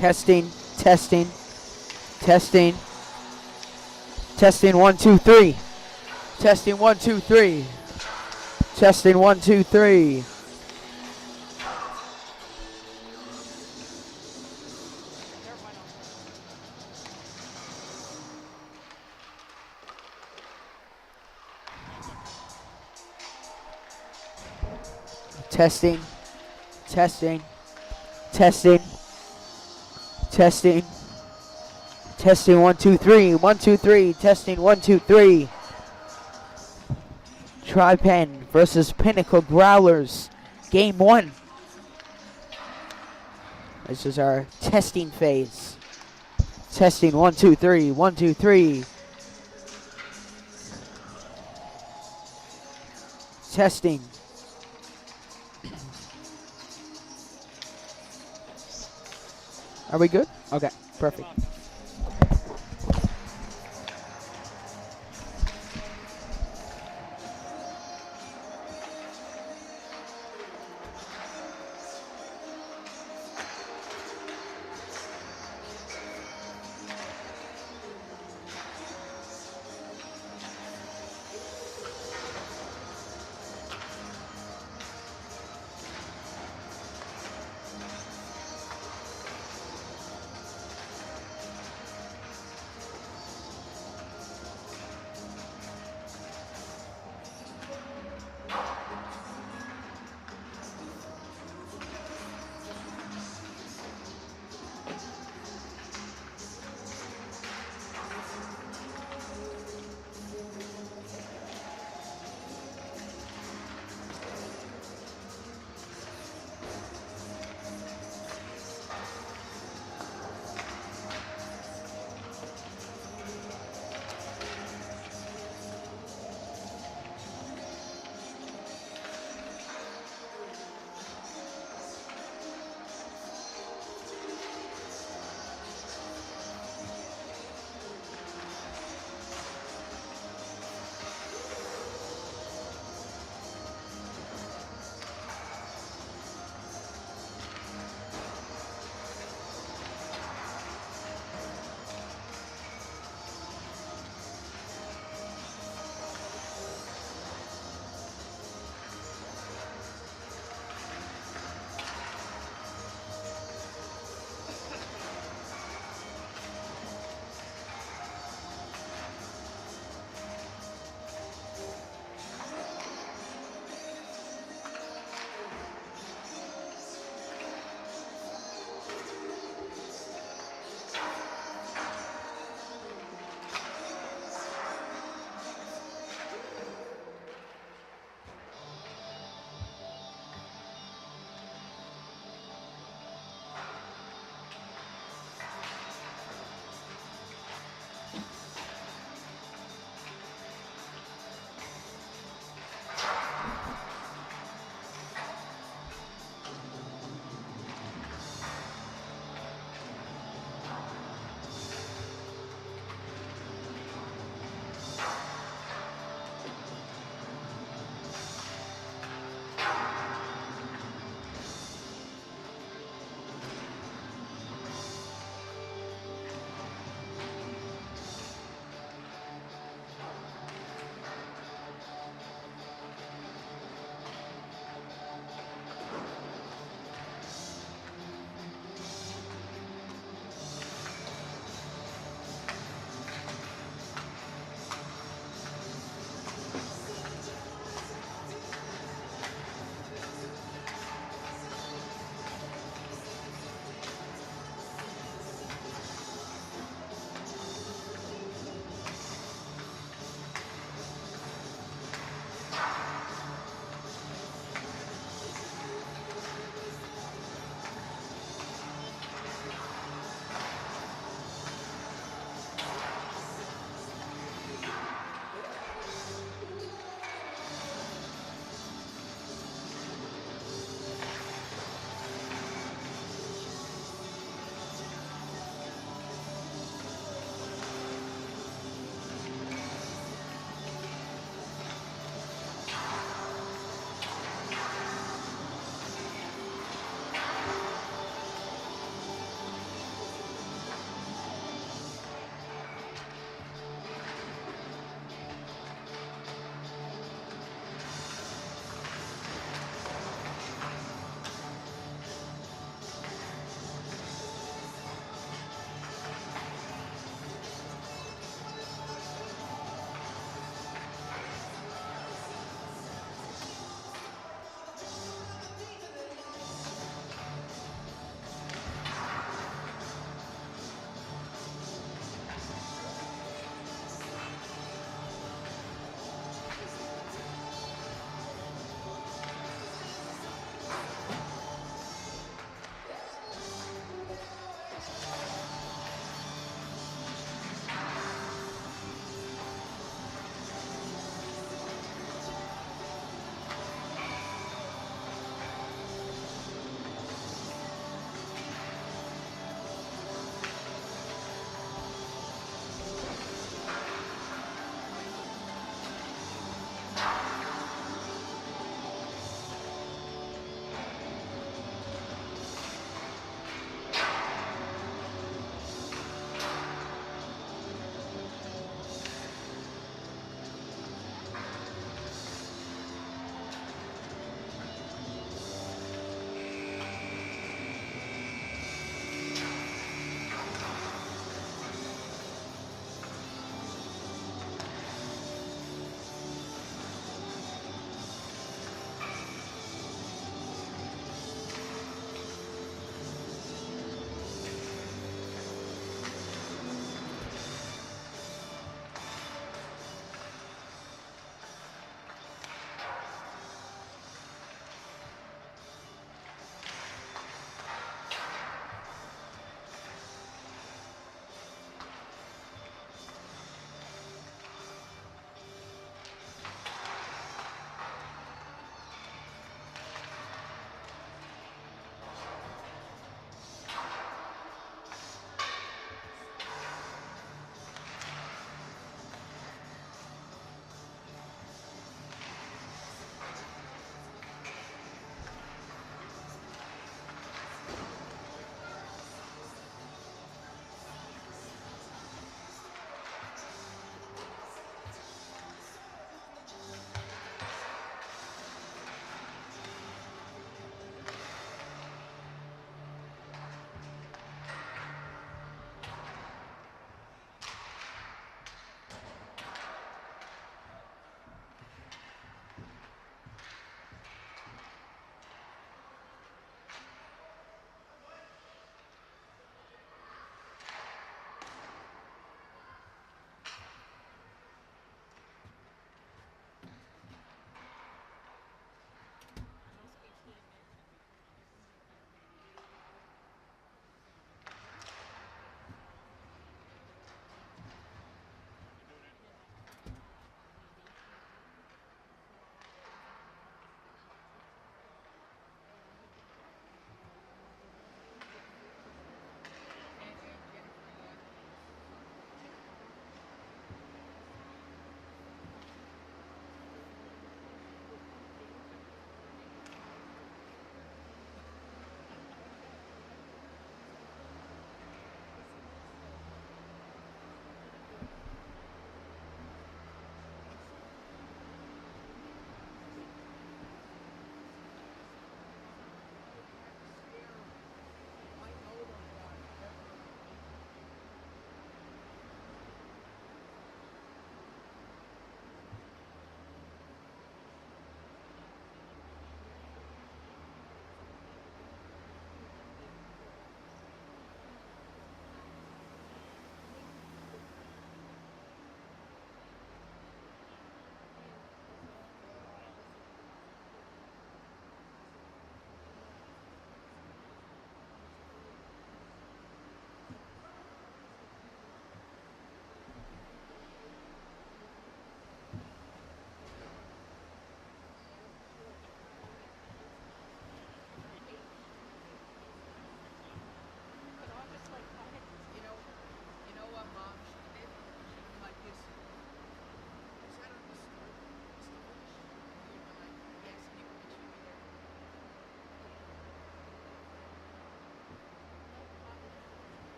Testing, testing, testing. Testing 1, 2, 3. Testing 1, 2, 3. Testing 1, 2, 3. Testing, testing, testing, testing, testing 1, 2, 3, 1, 2, 3, testing 1, 2, 3. Tri Pen versus Pinnacle Growlers, game 1. This is our testing phase. Testing 1, 2, 3, 1, 2, 3. Testing. Are we good? Okay, perfect.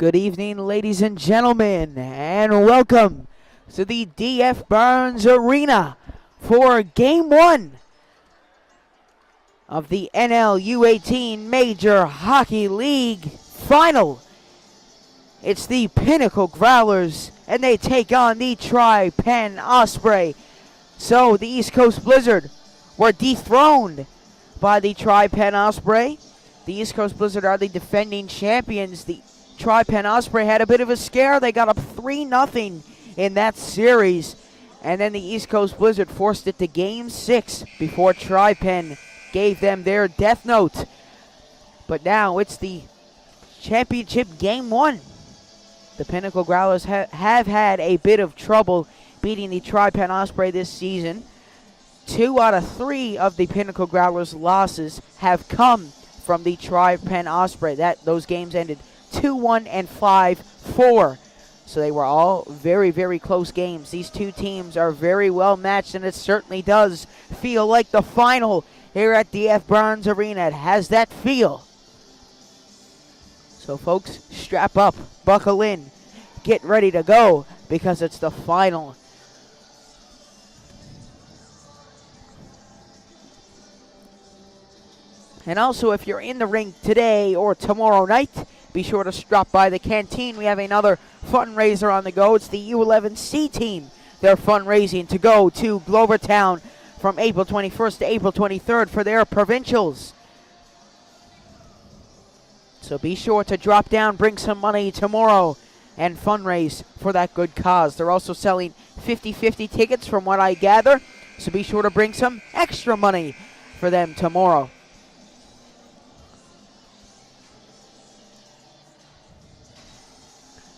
Good evening, ladies and gentlemen, and welcome to the D.F. Burns Arena for Game 1 of the NL U18 Major Hockey League Final. It's the Pinnacle Growlers, and they take on the Tri Pen Osprey. So the East Coast Blizzard were dethroned by the Tri Pen Osprey. The East Coast Blizzard are the defending champions. The Tri Pen Osprey had a bit of a scare. They got up 3-0 in that series. And then the East Coast Blizzard forced it to Game 6 before Tri Pen gave them their death note. But now it's the championship Game 1. The Pinnacle Growlers have had a bit of trouble beating the Tri Pen Osprey this season. 2 out of 3 of the Pinnacle Growlers' losses have come from the Tri Pen Osprey. Those games ended 2-1 and 5-4. So they were all very, very close games. These two teams are very well matched, and it certainly does feel like the final here at D.F. Burns Arena. It has that feel. So folks, strap up, buckle in, get ready to go, because it's the final. And also, if you're in the rink today or tomorrow night, be sure to stop by the canteen. We have another fundraiser on the go. It's the U11C team. They're fundraising to go to Glovertown from April 21st to April 23rd for their provincials. So be sure to drop down, bring some money tomorrow, and fundraise for that good cause. They're also selling 50-50 tickets from what I gather. So be sure to bring some extra money for them tomorrow.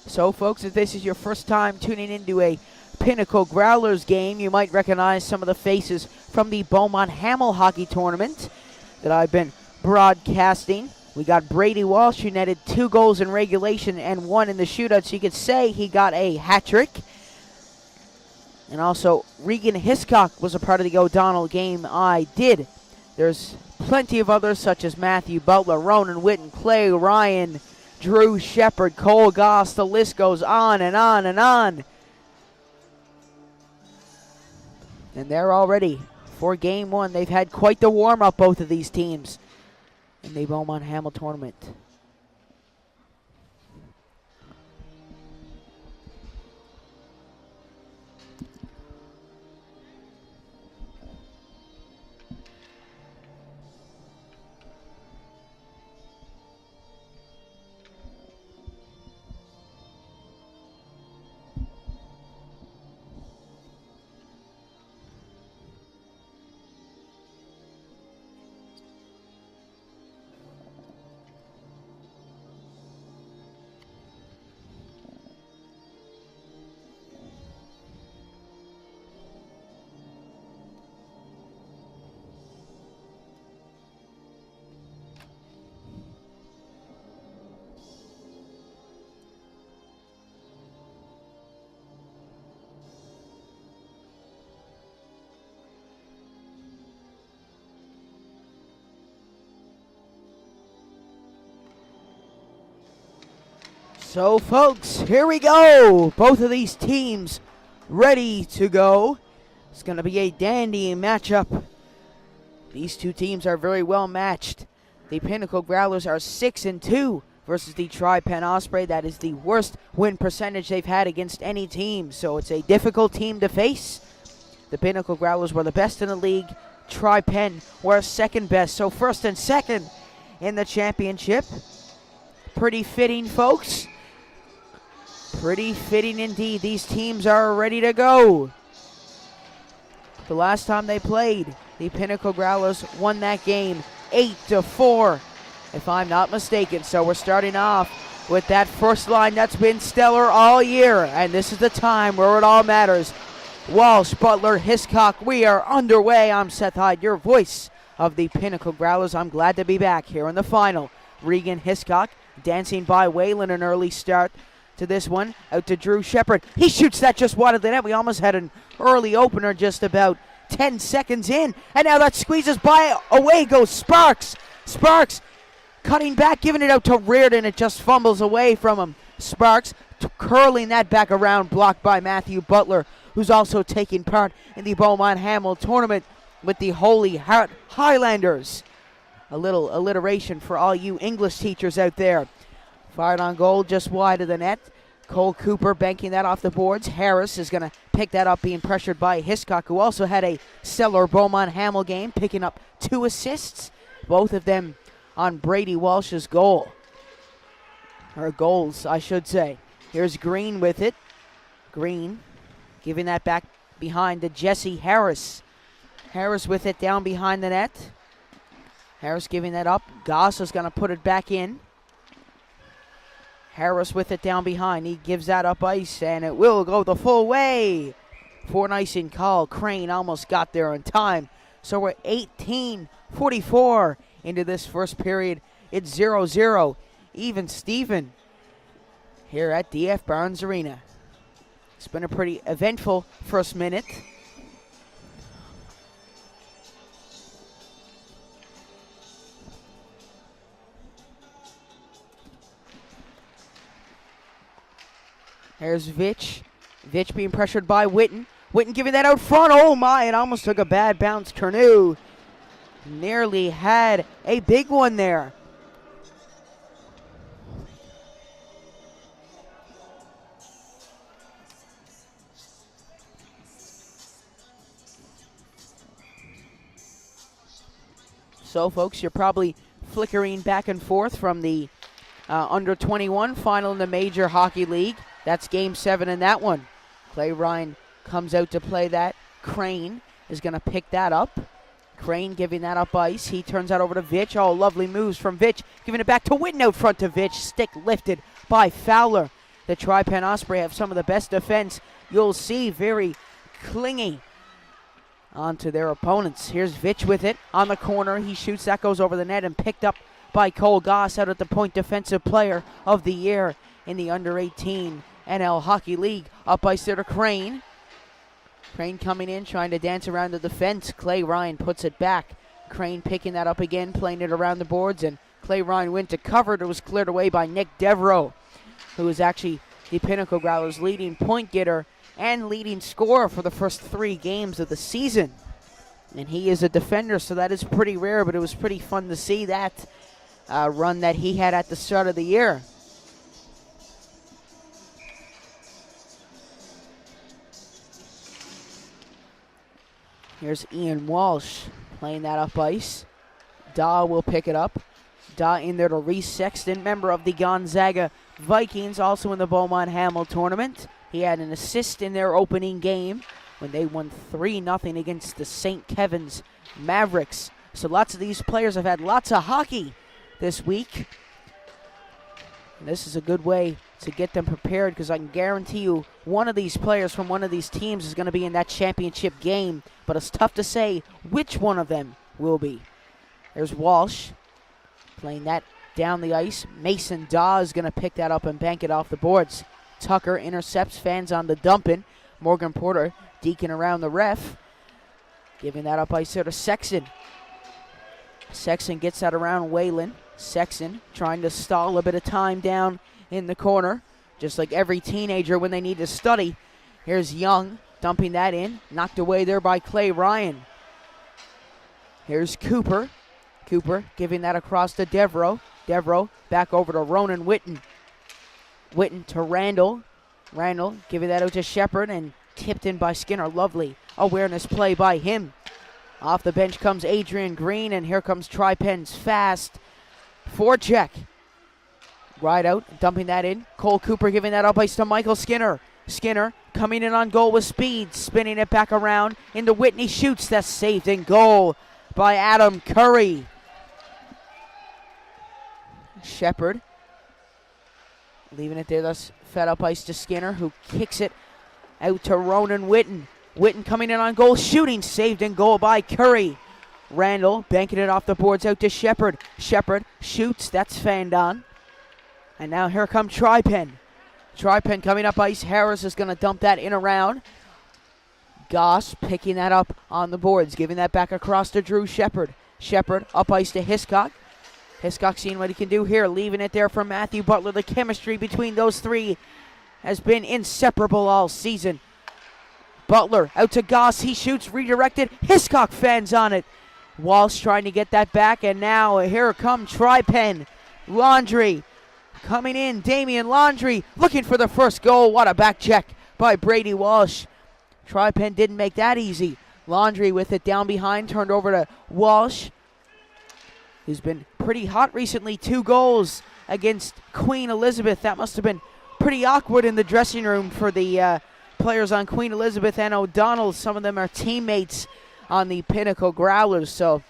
So, folks, if this is your first time tuning into a Pinnacle Growlers game, you might recognize some of the faces from the Beaumont Hamel Hockey Tournament that I've been broadcasting. We got Brady Walsh, who netted 2 goals in regulation and 1 in the shootout, so you could say he got a hat trick. And also, Regan Hiscock was a part of the O'Donnell game I did. There's plenty of others, such as Matthew Butler, Ronan Witten, Clay Ryan, Drew Shepard, Cole Goss. The list goes on and on and on. And they're all ready for Game 1. They've had quite the warm-up, both of these teams, in the Beaumont Hamel tournament. So, folks, here we go. Both of these teams ready to go. It's going to be a dandy matchup. These two teams are very well matched. The Pinnacle Growlers are 6-2 versus the Tri Pen Osprey. That is the worst win percentage they've had against any team, so it's a difficult team to face. The Pinnacle Growlers were the best in the league. Tri Pen were second best, so first and second in the championship. Pretty fitting, folks. Pretty fitting indeed. These teams are ready to go. The last time they played, the Pinnacle Growlers won that game 8-4, if I'm not mistaken. So we're starting off with that first line that's been stellar all year, and this is the time where it all matters. Walsh, Butler, Hiscock, we are underway. I'm Seth Hyde, your voice of the Pinnacle Growlers. I'm glad to be back here in the final. Regan Hiscock dancing by Whalen, an early start to this one. Out to Drew Shepard. He shoots that just wide of the net. We almost had an early opener just about 10 seconds in. And now that squeezes by. Away goes Sparks. Sparks cutting back, giving it out to Reardon. It just fumbles away from him. Sparks curling that back around, blocked by Matthew Butler, who's also taking part in the Beaumont Hamel tournament with the Holy Heart Highlanders. A little alliteration for all you English teachers out there. Fired on goal just wide of the net. Cole Cooper banking that off the boards. Harris is going to pick that up, being pressured by Hiscock, who also had a stellar Beaumont Hamel game, picking up 2 assists, both of them on Brady Walsh's goal. Or goals, I should say. Here's Green with it. Green giving that back behind to Jesse Harris. Harris with it down behind the net. Harris giving that up. Goss is going to put it back in. Harris with it down behind. He gives that up ice, and it will go the full way for an icing call. Crane almost got there in time. So we're 18:44 into this first period. It's 0-0. Even Steven here at DF Barnes Arena. It's been a pretty eventful first minute. Here's Vitch. Vitch being pressured by Witten. Witten giving that out front. Oh my, it almost took a bad bounce. Turneau nearly had a big one there. So, folks, you're probably flickering back and forth from the under 21 final in the Major Hockey League. That's Game 7 in that one. Clay Ryan comes out to play that. Crane is going to pick that up. Crane giving that up ice. He turns that over to Vitch. Oh, lovely moves from Vitch. Giving it back to Witten out front to Vitch. Stick lifted by Fowler. The Tri Pen Osprey have some of the best defense you'll see. Very clingy onto their opponents. Here's Vitch with it on the corner. He shoots. That goes over the net and picked up by Cole Goss, out at the point defensive player of the year in the under 18 NL Hockey League. Up ice there to Crane. Crane coming in, trying to dance around the defense. Clay Ryan puts it back. Crane picking that up again, playing it around the boards, and Clay Ryan went to cover. It was cleared away by Nick Devereaux, who is actually the Pinnacle Growlers' leading point getter and leading scorer for the first 3 games of the season. And he is a defender, so that is pretty rare, but it was pretty fun to see that run that he had at the start of the year. Here's Ian Walsh playing that up ice. Daw will pick it up. Daw in there to Reese Sexton, member of the Gonzaga Vikings, also in the Beaumont Hamel tournament. He had an assist in their opening game when they won 3-0 against the St. Kevin's Mavericks. So lots of these players have had lots of hockey this week. And this is a good way to get them prepared, because I can guarantee you one of these players from one of these teams is going to be in that championship game, but it's tough to say which one of them will be. There's Walsh playing that down the ice. Mason Daw is going to pick that up and bank it off the boards. Tucker intercepts, fans on the dumping. Morgan Porter deking around the ref, giving that up ice there to Sexton. Sexton gets that around Whalen. Sexton trying to stall a bit of time down in the corner, just like every teenager when they need to study. Here's Young dumping that in, knocked away there by Clay Ryan. Here's Cooper. Cooper giving that across to Devereaux. Devereaux back over to Ronan Witten. Witten to Randall. Randall giving that out to Shepard and tipped in by Skinner. Lovely awareness play by him. Off the bench comes Adrian Green, and here comes Tri Pen's fast forecheck. Right out, dumping that in. Cole Cooper giving that up ice to Michael Skinner. Skinner coming in on goal with speed, spinning it back around into Whitney. Shoots. That's saved in goal by Adam Curry. Shepard leaving it there. That's fed up ice to Skinner, who kicks it out to Ronan Witten. Witten coming in on goal, shooting, saved in goal by Curry. Randall banking it off the boards out to Shepard. Shepard shoots. That's fanned on. And now here come Tri Pen. Tri Pen coming up ice. Harris is going to dump that in around. Goss picking that up on the boards, giving that back across to Drew Shepard. Shepard up ice to Hiscock. Hiscock seeing what he can do here, leaving it there for Matthew Butler. The chemistry between those three has been inseparable all season. Butler out to Goss. He shoots, redirected. Hiscock fans on it. Walsh trying to get that back, and now here come Tri Pen. Laundry coming in. Damian Laundry looking for the first goal. What a back check by Brady Walsh. Tri Pen didn't make that easy. Laundry with it down behind, turned over to Walsh, who's been pretty hot recently. 2 goals against Queen Elizabeth. That must have been pretty awkward in the dressing room for the players on Queen Elizabeth and O'Donnell. Some of them are teammates on the Pinnacle Growlers, so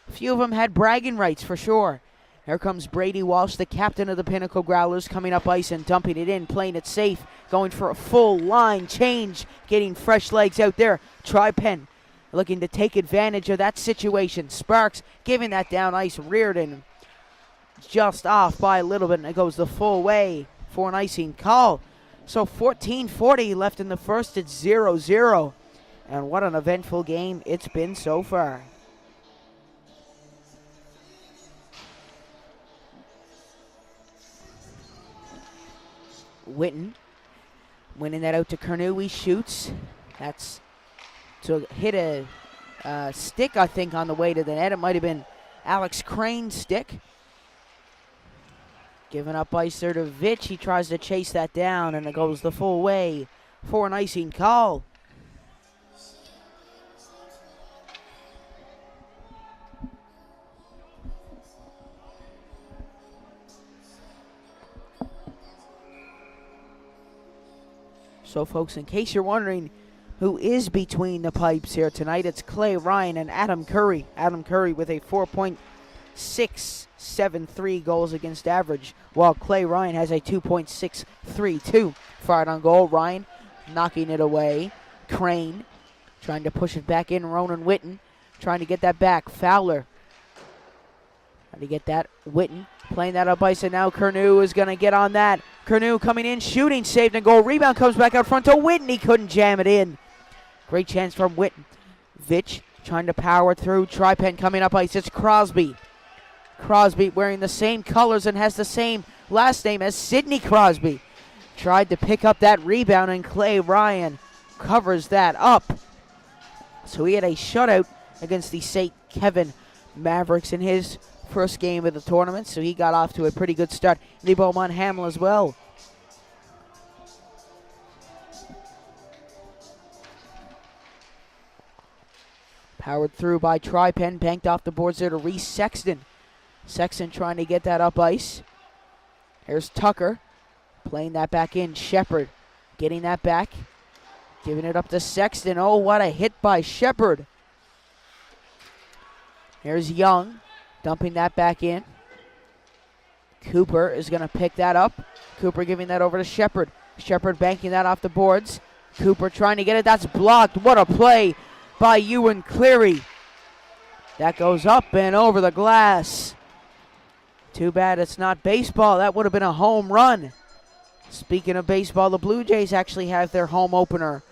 a few of them had bragging rights for sure. Here comes Brady Walsh, the captain of the Pinnacle Growlers, coming up ice and dumping it in, playing it safe, going for a full line change, getting fresh legs out there. Tri Pen looking to take advantage of that situation. Sparks giving that down ice. Reardon just off by a little bit, and it goes the full way for an icing call. So 14:40 left in the first. It's 0-0. And what an eventful game it's been so far. Witten winning that out to Curnew. He shoots. That's to hit a stick, I think, on the way to the net. It might have been Alex Crane's stick. Giving up ice there to Vitch. He tries to chase that down, and it goes the full way for an icing call. So, folks, in case you're wondering who is between the pipes here tonight, it's Clay Ryan and Adam Curry. Adam Curry with a 4.673 goals against average, while Clay Ryan has a 2.632. Fired on goal. Ryan knocking it away. Crane trying to push it back in. Ronan Witten trying to get that back. Fowler trying to get that. Witten playing that up ice, and now Curnew is going to get on that. Curnew coming in, shooting, saved and goal. Rebound comes back out front to Witten. He couldn't jam it in. Great chance from Witten. Vitch trying to power through. Tri Pen coming up ice. It's Crosby. Crosby wearing the same colors and has the same last name as Sidney Crosby. Tried to pick up that rebound, and Clay Ryan covers that up. So he had a shutout against the St. Kevin Mavericks in his first game of the tournament, so he got off to a pretty good start. The Beaumont Hamel as well. Powered through by Tri Pen, banked off the boards there to Reese Sexton. Sexton trying to get that up ice. Here's Tucker playing that back in. Shepard getting that back, giving it up to Sexton. Oh, what a hit by Shepard. Here's Young dumping that back in. Cooper is going to pick that up. Cooper giving that over to Shepard. Shepard banking that off the boards. Cooper trying to get it. That's blocked. What a play by Ewan Cleary. That goes up and over the glass. Too bad it's not baseball. That would have been a home run. Speaking of baseball, the Blue Jays actually have their home opener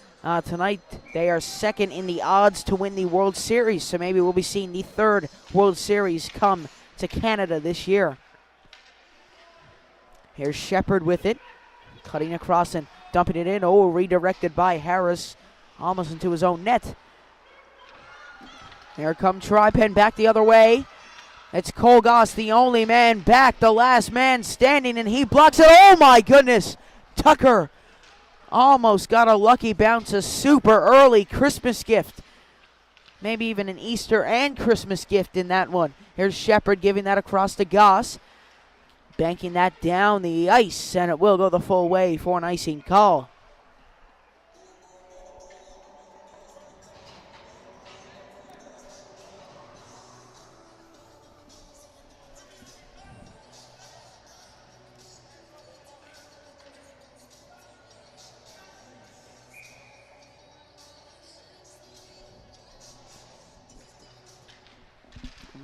tonight. They are second in the odds to win the World Series, so maybe we'll be seeing the third World Series come to Canada this year. Here's Shepard with it, cutting across and dumping it in. Oh, redirected by Harris, almost into his own net. Here comes Tri Pen back the other way. It's Cole Goss, the only man back, the last man standing, and he blocks it. Oh my goodness! Tucker almost got a lucky bounce, a super early Christmas gift. Maybe even an Easter and Christmas gift in that one. Here's Shepard giving that across to Goss. Banking that down the ice, and it will go the full way for an icing call.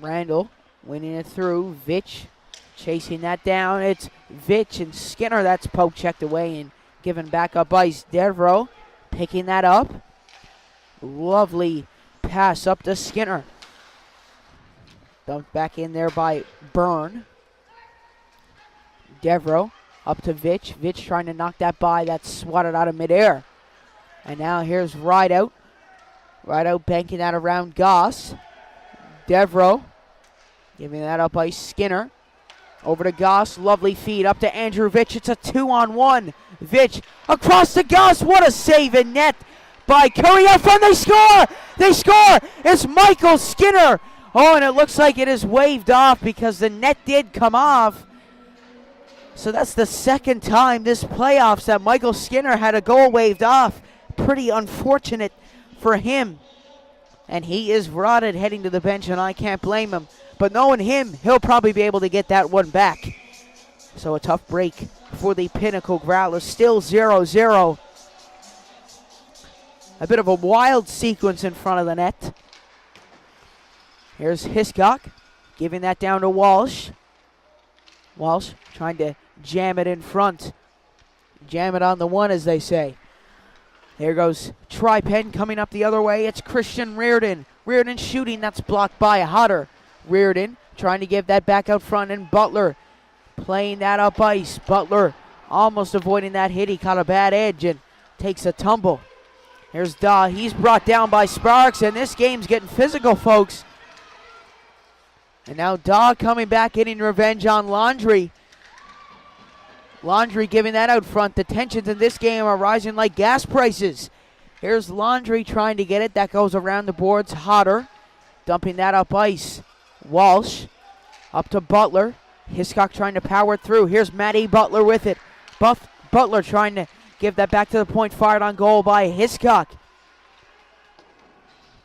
Randall winning it through. Vitch chasing that down. It's Vitch and Skinner. That's poke checked away and given back up ice. Devereaux picking that up. Lovely pass up to Skinner. Dumped back in there by Byrne. Devereaux up to Vitch. Vitch trying to knock that by. That's swatted out of midair. And now here's Rideout. Rideout banking that around Goss. Devereaux giving that up by Skinner. Over to Goss. Lovely feed up to Andrew Vitch. It's a 2-on-1. Vitch across to Goss. What a save in net by Curry. Out front. They score. They score. It's Michael Skinner. Oh, and it looks like it is waved off because the net did come off. So that's the second time this playoffs that Michael Skinner had a goal waved off. Pretty unfortunate for him. And he is rotted heading to the bench, and I can't blame him. But knowing him, he'll probably be able to get that one back. So a tough break for the Pinnacle Growlers. Still 0-0. A bit of a wild sequence in front of the net. Here's Hiscock giving that down to Walsh. Walsh trying to jam it in front. Jam it on the one, as they say. Here goes Tri Pen coming up the other way. It's Christian Reardon. Reardon shooting. That's blocked by Hodder. Reardon trying to give that back out front, and Butler playing that up ice. Butler almost avoiding that hit. He caught a bad edge and takes a tumble. Here's Daw. He's brought down by Sparks, and this game's getting physical, folks. And now Daw coming back, getting revenge on Laundry. Laundry giving that out front. The tensions in this game are rising like gas prices. Here's Laundry trying to get it. That goes around the boards. Hodder dumping that up ice. Walsh up to Butler. Hiscock trying to power through. Here's Matty Butler with it. Butler trying to give that back to the point. Fired on goal by Hiscock.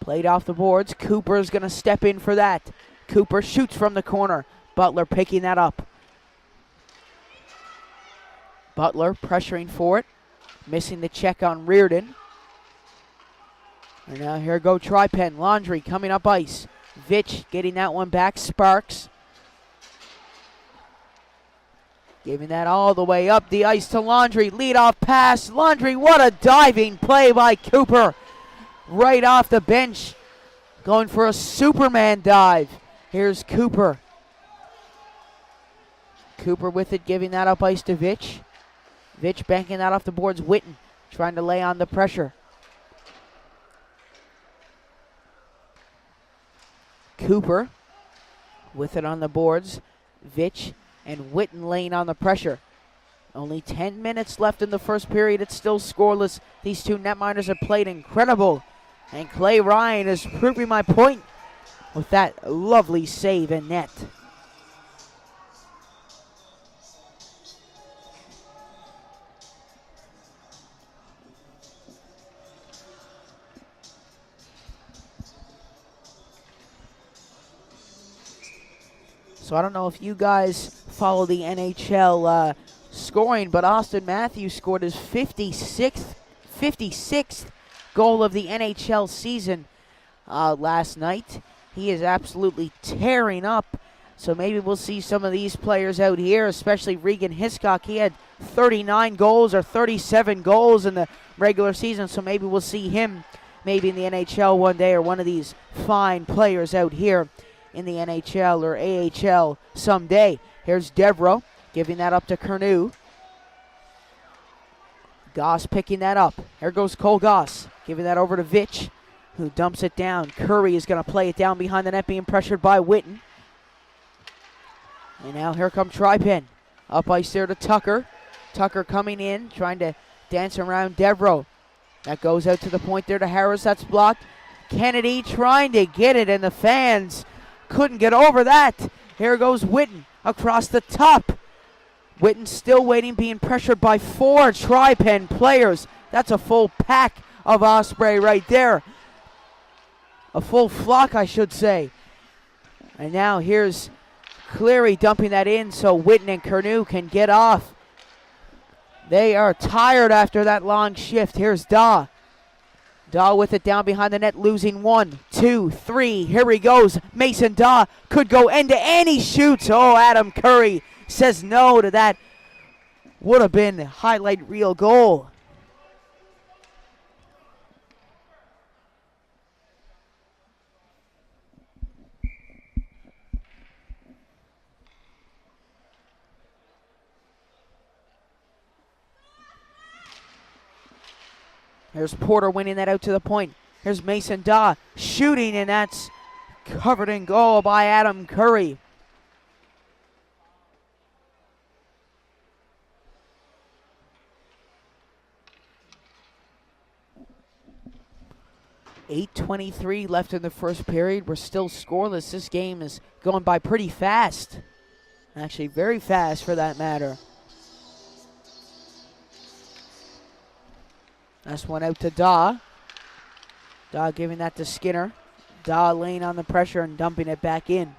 Played off the boards. Cooper is going to step in for that. Cooper shoots from the corner. Butler picking that up. Butler pressuring for it. Missing the check on Reardon. And now here go Tri Pen. Laundry coming up ice. Vitch getting that one back. Sparks giving that all the way up the ice to Laundry. Lead off pass. Laundry, what a diving play by Cooper. Right off the bench. Going for a Superman dive. Here's Cooper. Cooper with it, giving that up ice to Vitch. Vitch banking that off the boards. Witten trying to lay on the pressure. Cooper with it on the boards. Vitch and Witten laying on the pressure. Only 10 minutes left in the first period. It's still scoreless. These two netminders have played incredible. And Clay Ryan is proving my point with that lovely save in net. So I don't know if you guys follow the NHL scoring, but Austin Matthews scored his 56th goal of the NHL season last night. He is absolutely tearing up. So maybe we'll see some of these players out here, especially Regan Hiscock. He had 39 goals or 37 goals in the regular season, so maybe we'll see him maybe in the NHL one day, or one of these fine players out here in the NHL or AHL someday. Here's Devereaux giving that up to Curnew. Goss picking that up. Here goes Cole Goss giving that over to Vitch, who dumps it down. Curry is going to play it down behind the net, being pressured by Witten. And now here come Tri Pen. Up ice there to Tucker. Tucker coming in, trying to dance around Devereaux. That goes out to the point there to Harris. That's blocked. Kennedy trying to get it, and the fans couldn't get over that. Here goes Witten across the top. Witten still waiting, being pressured by 4 Tri Pen players. That's a full pack of Osprey right there. A full flock, I should say. And now here's Cleary dumping that in so Witten and Curnew can get off. They are tired after that long shift. Here's Daw. Daw with it down behind the net, losing 1, 2, 3. Here he goes. Mason Daw could go end-to-end. He shoots. Oh, Adam Curry says no to that. Would have been a highlight reel goal. Here's Porter winning that out to the point. Here's Mason Daw shooting, and that's covered in goal by Adam Curry. .8:23 left in the first period. We're still scoreless. This game is going by pretty fast. Actually, very fast for that matter. That's one out to Daw. Daw giving that to Skinner. Daw laying on the pressure and dumping it back in.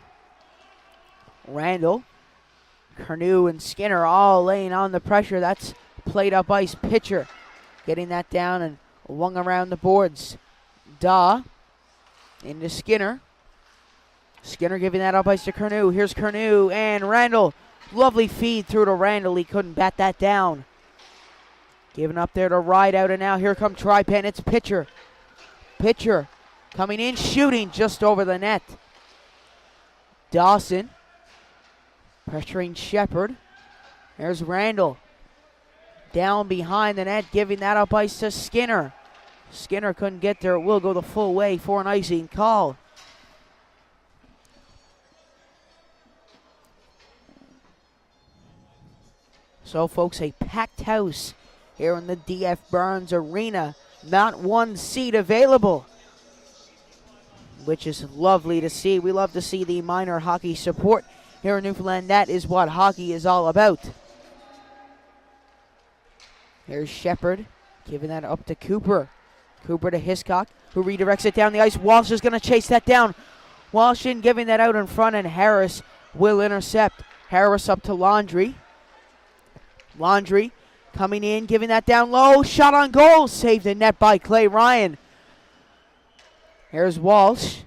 Randall, Curnew, and Skinner all laying on the pressure. That's played up ice. Pitcher getting that down and wung around the boards. Daw into Skinner. Skinner giving that up ice to Curnew. Here's Curnew and Randall. Lovely feed through to Randall. He couldn't bat that down. Giving up there to Ride out, and now here come Tri Pen. It's Pitcher. Pitcher coming in, shooting just over the net. Dawson pressuring Shepard. There's Randall down behind the net, giving that up ice to Skinner. Skinner couldn't get there. It will go the full way for an icing call. So, folks, a packed house here in the DF Burns Arena. Not one seat available, which is lovely to see. We love to see the minor hockey support here in Newfoundland. That is what hockey is all about. Here's Shepard giving that up to Cooper. Cooper to Hiscock, who redirects it down the ice. Walsh is going to chase that down. Walsh in giving that out in front, and Harris will intercept. Harris up to Laundry. Laundry coming in, giving that down low. Shot on goal. Saved in net by Clay Ryan. Here's Walsh.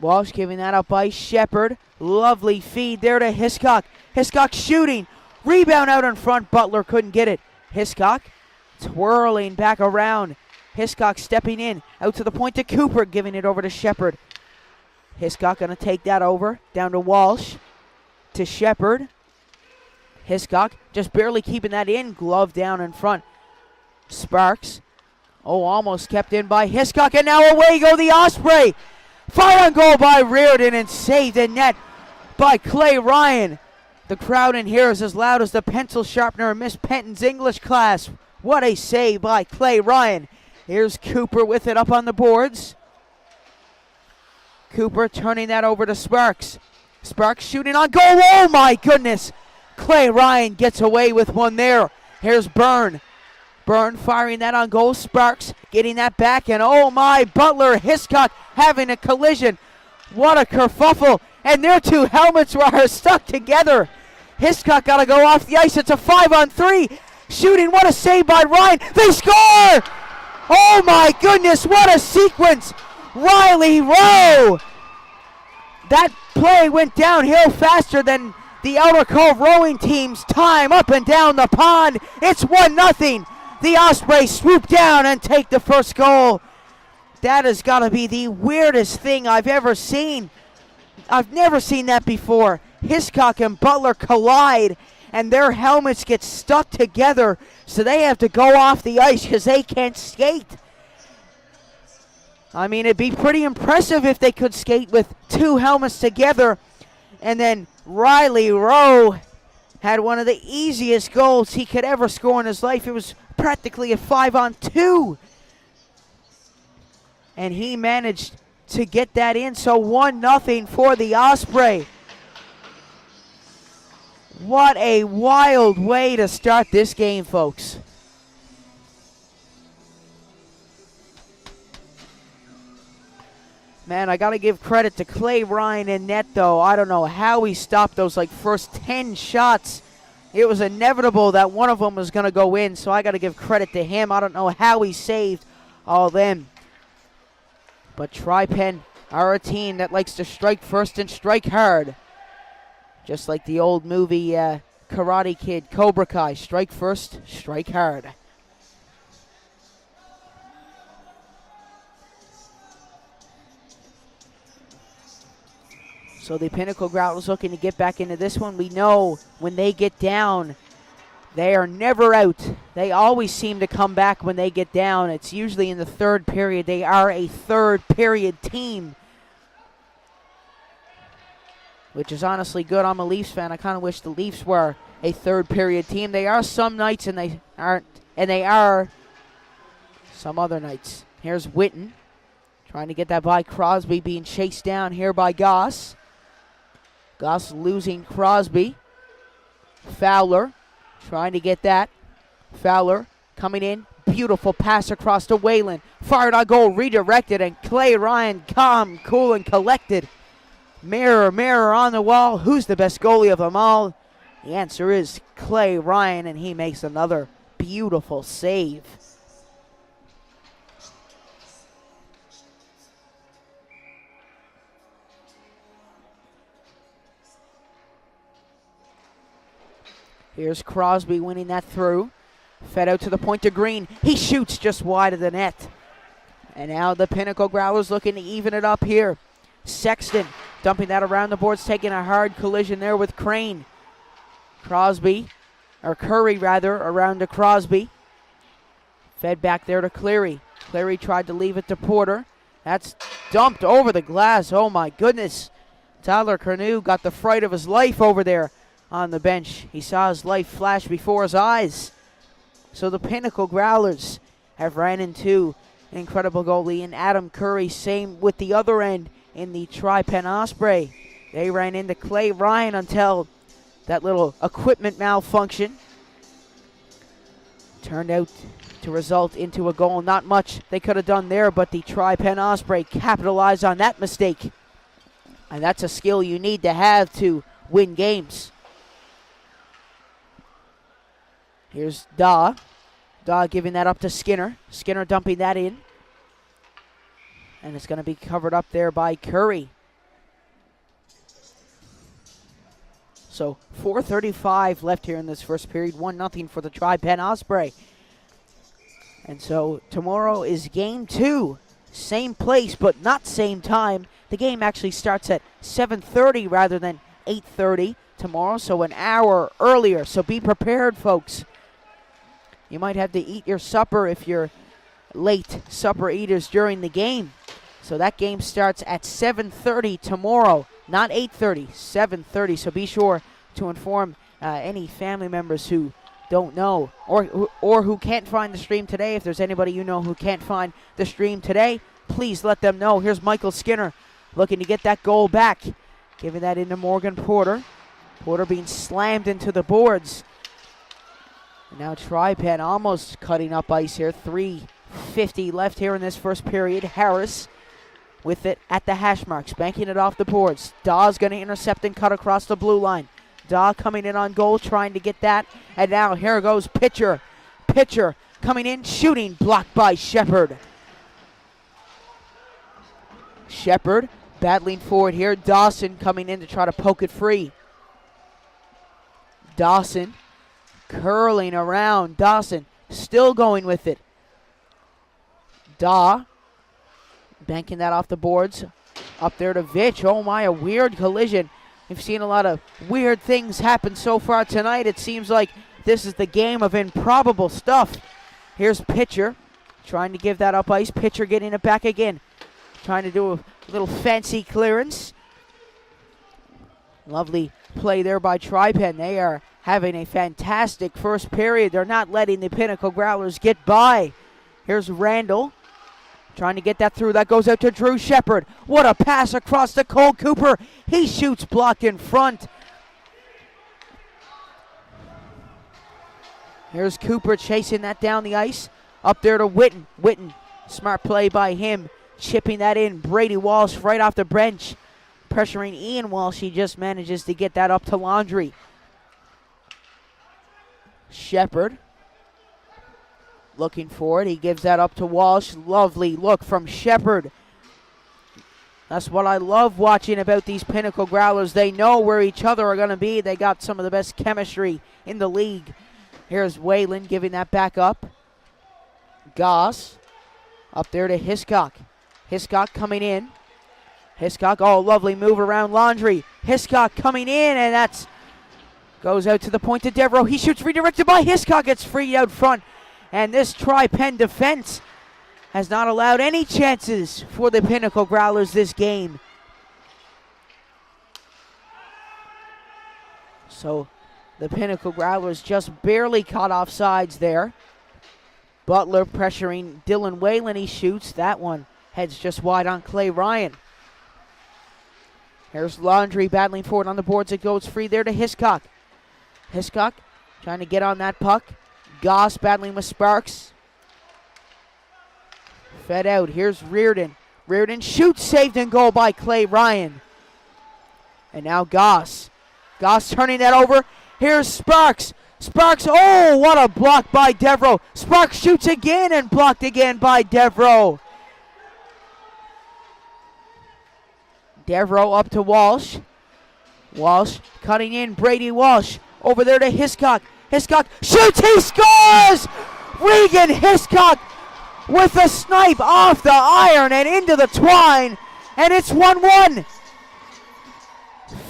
Walsh giving that up by Shepard. Lovely feed there to Hiscock. Hiscock shooting. Rebound out in front. Butler couldn't get it. Hiscock twirling back around. Hiscock stepping in. Out to the point to Cooper. Giving it over to Shepard. Hiscock going to take that over. Down to Walsh. To Shepard. Hiscock just barely keeping that in. Glove down in front. Sparks. Oh, almost kept in by Hiscock. And now away go the Osprey. Fire on goal by Reardon and saved in net by Clay Ryan. The crowd in here is as loud as the pencil sharpener in Miss Penton's English class. What a save by Clay Ryan. Here's Cooper with it up on the boards. Cooper turning that over to Sparks. Sparks shooting on goal. Oh my goodness. Clay Ryan gets away with one there. Here's Byrne. Byrne firing that on goal. Sparks getting that back. And oh my, Butler, Hiscock having a collision. What a kerfuffle. And their two helmets are stuck together. Hiscock got to go off the ice. It's a 5-on-3. Shooting. What a save by Ryan. They score! Oh my goodness, what a sequence. Riley Rowe. That play went downhill faster than the Outer Cove rowing team's time up and down the pond. It's 1-0. The Osprey swoop down and take the first goal. That has got to be the weirdest thing I've ever seen. I've never seen that before. Hiscock and Butler collide, and their helmets get stuck together, so they have to go off the ice because they can't skate. I mean, it'd be pretty impressive if they could skate with two helmets together. And then Riley Rowe had one of the easiest goals he could ever score in his life. It was practically a 5-on-2. And he managed to get that in, so 1-0 for the Osprey. What a wild way to start this game, folks. Man, I got to give credit to Clay Ryan in net, though. I don't know how he stopped those first 10 shots. It was inevitable that one of them was going to go in, so I got to give credit to him. I don't know how he saved all them. But Tri Pen are a team that likes to strike first and strike hard. Just like the old movie Karate Kid, Cobra Kai. Strike first, strike hard. So the Pinnacle Growlers looking to get back into this one. We know when they get down, They are never out. They always seem to come back when they get down. It's usually in the third period. They are a third period team, which is honestly good. I'm a Leafs fan. I kind of wish the Leafs were a third period team. They are some nights and they aren't, and they are some other nights. Here's Witten trying to get that by Crosby, being chased down here by Goss. Goss losing Crosby. Fowler trying to get that. Fowler coming in. Beautiful pass across to Whalen. Fired on goal, redirected, and Clay Ryan calm, cool, and collected. Mirror, mirror on the wall. Who's the best goalie of them all? The answer is Clay Ryan, and he makes another beautiful save. Here's Crosby winning that through. Fed out to the point to Green. He shoots just wide of the net. And now the Pinnacle Growlers looking to even it up here. Sexton dumping that around the boards, taking a hard collision there with Crane. Curry around to Crosby. Fed back there to Cleary. Cleary tried to leave it to Porter. That's dumped over the glass. Oh my goodness. Tyler Cornu got the fright of his life over there on the bench. He saw his life flash before his eyes. So the Pinnacle Growlers have ran into an incredible goalie in Adam Curry. Same with the other end in the Tri Pen Osprey. They ran into Clay Ryan until that little equipment malfunction turned out to result into a goal. Not much they could have done there, but the Tri Pen Osprey capitalized on that mistake. And that's a skill you need to have to win games. Here's Daw. Daw giving that up to Skinner. Skinner dumping that in. And it's going to be covered up there by Curry. So 4:35 left here in this first period. 1-0 for the Tri Pen Osprey. And so tomorrow is game 2. Same place, but not same time. The game actually starts at 7:30 rather than 8:30 tomorrow, so an hour earlier. So be prepared, folks. You might have to eat your supper if you're late supper eaters during the game. So that game starts at 7:30 tomorrow, not 8:30, 7:30. So be sure to inform any family members who don't know or who can't find the stream today. If there's anybody you know who can't find the stream today, please let them know. Here's Michael Skinner looking to get that goal back. Giving that into Morgan Porter. Porter being slammed into the boards. And now Tri Pen almost cutting up ice here. 3:50 left here in this first period. Harris with it at the hash marks, banking it off the boards. Daw's going to intercept and cut across the blue line. Daw coming in on goal, trying to get that. And now here goes Pitcher. Pitcher coming in, shooting, blocked by Shepard. Shepard battling forward here. Dawson coming in to try to poke it free. Dawson curling around. Dawson still going with it. Daw banking that off the boards. Up there to Vitch. Oh my, a weird collision. We've seen a lot of weird things happen so far tonight. It seems like this is the game of improbable stuff. Here's Pitcher trying to give that up ice. Pitcher getting it back again. Trying to do a little fancy clearance. Lovely play there by Tri Pen. They are having a fantastic first period. They're not letting the Pinnacle Growlers get by. Here's Randall trying to get that through. That goes out to Drew Shepard. What a pass across to Cole Cooper. He shoots blocked in front. Here's Cooper chasing that down the ice. Up there to Witten. Witten, smart play by him. Chipping that in. Brady Walsh right off the bench. Pressuring Ian Walsh. He just manages to get that up to Laundry. Shepard looking for it. He gives that up to Walsh. Lovely look from Shepard. That's what I love watching about these Pinnacle Growlers. They know where each other are going to be. They got some of the best chemistry in the league. Here's Whalen giving that back up. Goss up there to Hiscock. Hiscock coming in. Hiscock, oh, lovely move around Laundry. Hiscock coming in, and that's Goes out to the point to Devereaux. He shoots redirected by Hiscock. Gets free out front. And this Tri Pen defense has not allowed any chances for the Pinnacle Growlers this game. So the Pinnacle Growlers just barely caught off sides there. Butler pressuring Dylan Whalen. He shoots. That one heads just wide on Clay Ryan. Here's Laundry battling forward on the boards. It goes free there to Hiscock. Hiscock trying to get on that puck. Goss battling with Sparks. Fed out. Here's Reardon. Reardon shoots, saved in goal by Clay Ryan. And now Goss. Goss turning that over. Here's Sparks. Sparks, oh, what a block by Devereaux. Sparks shoots again and blocked again by Devereaux. Devereaux up to Walsh. Walsh cutting in. Brady Walsh over there to Hiscock. Hiscock shoots, he scores! Regan Hiscock with a snipe off the iron and into the twine, and it's 1-1.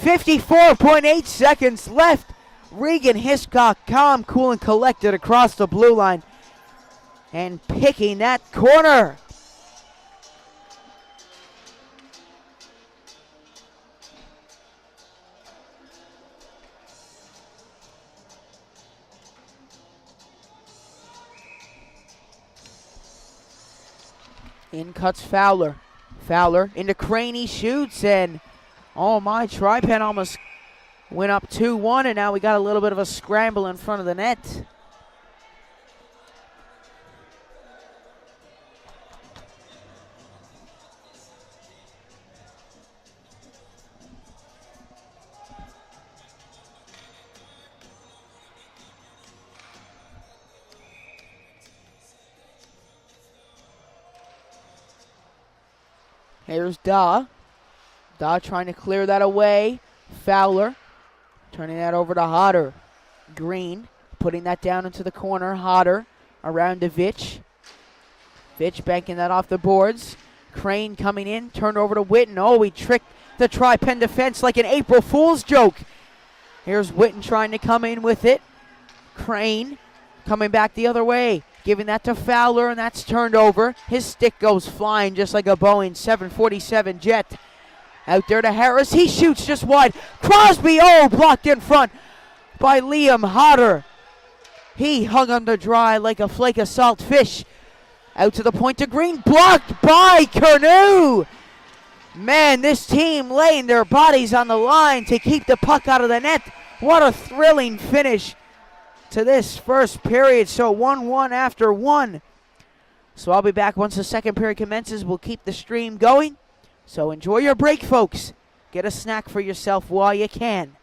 54.8 seconds left. Regan Hiscock calm, cool, and collected across the blue line and picking that corner. In cuts Fowler. Fowler into Crane, he shoots, and oh my, Tri Pen almost went up 2-1, and now we got a little bit of a scramble in front of the net. Here's Daw. Daw trying to clear that away. Fowler turning that over to Hodder. Green putting that down into the corner. Hodder around to Vitch. Vitch banking that off the boards. Crane coming in. Turned over to Witten. Oh, he tricked the Tri Pen defense like an April Fool's joke. Here's Witten trying to come in with it. Crane coming back the other way. Giving that to Fowler, and that's turned over. His stick goes flying just like a Boeing 747 jet. Out there to Harris. He shoots just wide. Crosby, oh, blocked in front by Liam Hodder. He hung on to dry like a flake of salt fish. Out to the point to Green. Blocked by Curnew. Man, this team laying their bodies on the line to keep the puck out of the net. What a thrilling finish to this first period. So 1-1 after one. So I'll be back once the second period commences. We'll keep the stream going. So enjoy your break, folks. Get a snack for yourself while you can.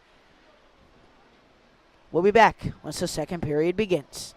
We'll be back once the second period begins.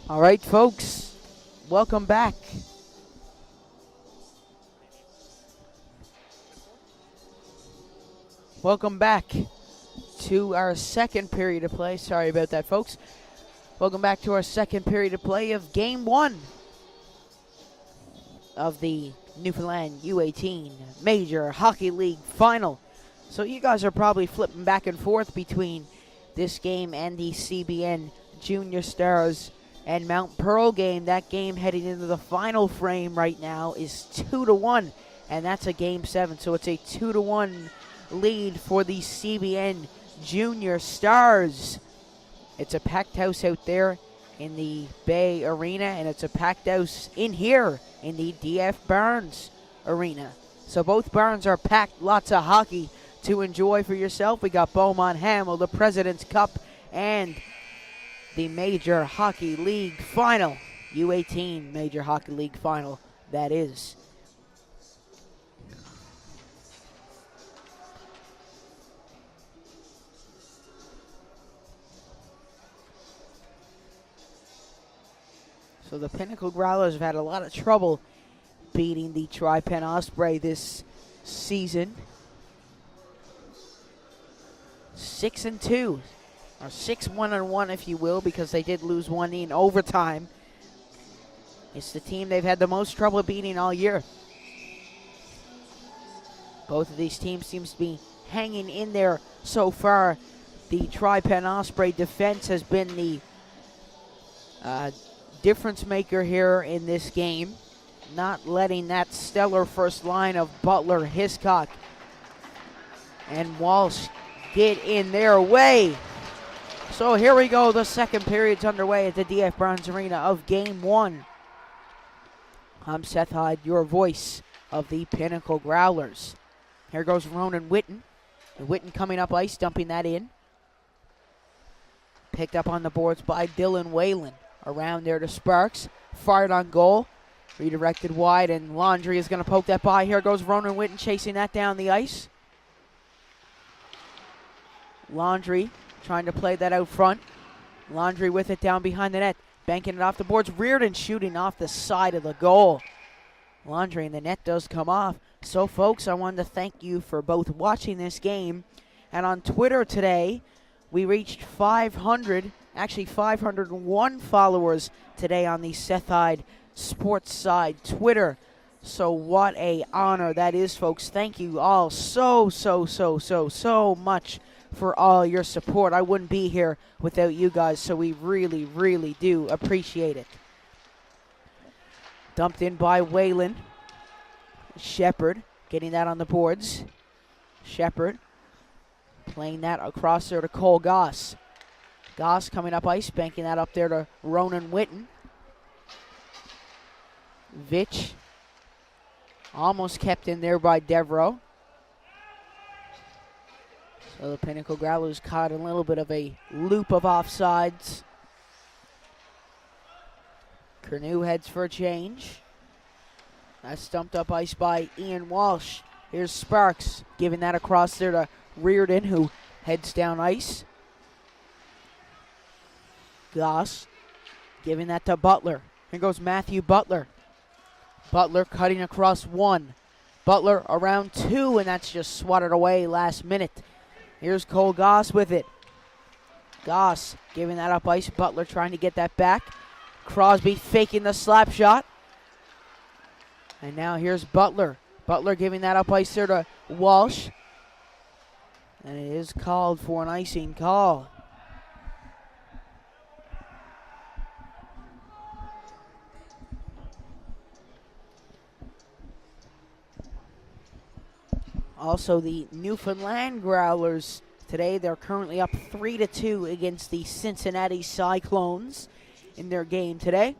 All right, folks, welcome back. Welcome back to our second period of play. Sorry about that, folks. Welcome back to our second period of play of Game 1 of the Newfoundland U18 Major Hockey League Final. So you guys are probably flipping back and forth between this game and the CBN Junior Stars and Mount Pearl game. That game heading into the final frame right now is 2-1, and that's a Game 7. So it's a 2-1 lead for the CBN Junior Stars. It's a packed house out there in the Bay Arena, and it's a packed house in here in the DF Barnes Arena. So both barns are packed, lots of hockey to enjoy for yourself. We got Beaumont Hamel, the President's Cup, and the Major Hockey League Final. U18 Major Hockey League Final, that is. So the Pinnacle Growlers have had a lot of trouble beating the Tri Pen Osprey this season. 6-2, or 6-1-1 if you will, because they did lose one in overtime. It's the team they've had the most trouble beating all year. Both of these teams seems to be hanging in there so far. The Tri Pen Osprey defense has been the difference maker here in this game, not letting that stellar first line of Butler, Hiscock, and Walsh get in their way. So here we go, the second period's underway at the DF Barnes Arena of Game 1. I'm Seth Hyde, your voice of the Pinnacle Growlers. Here goes Ronan Witten. Witten coming up ice, dumping that in. Picked up on the boards by Dylan Whalen. Around there to Sparks. Fired on goal. Redirected wide, and Laundrie is going to poke that by. Here goes Ronan Witten chasing that down the ice. Laundrie trying to play that out front. Laundrie with it down behind the net. Banking it off the boards. Reardon shooting off the side of the goal. Laundrie, and the net does come off. So, folks, I wanted to thank you for both watching this game. And on Twitter today, we reached 501 followers today on the Seth Hyde Sports Side Twitter. So what a honor that is, folks. Thank you all so much for all your support. I wouldn't be here without you guys, so we really, really do appreciate it. Dumped in by Whalen. Shepard getting that on the boards. Shepard playing that across there to Cole Goss. Goss coming up ice, banking that up there to Ronan Witten. Vitch almost kept in there by Devereaux. So the Pinnacle Growlers caught in a little bit of a loop of offsides. Curnew heads for a change. That's stumped up ice by Ian Walsh. Here's Sparks giving that across there to Reardon, who heads down ice. Goss giving that to Butler. Here goes Matthew Butler. Butler cutting across one. Butler around two, and that's just swatted away last minute. Here's Cole Goss with it. Goss giving that up ice. Butler trying to get that back. Crosby faking the slap shot. And now here's Butler. Butler giving that up ice there to Walsh. And it is called for an icing call. Also, the Newfoundland Growlers today, they're currently up 3-2 against the Cincinnati Cyclones in their game today.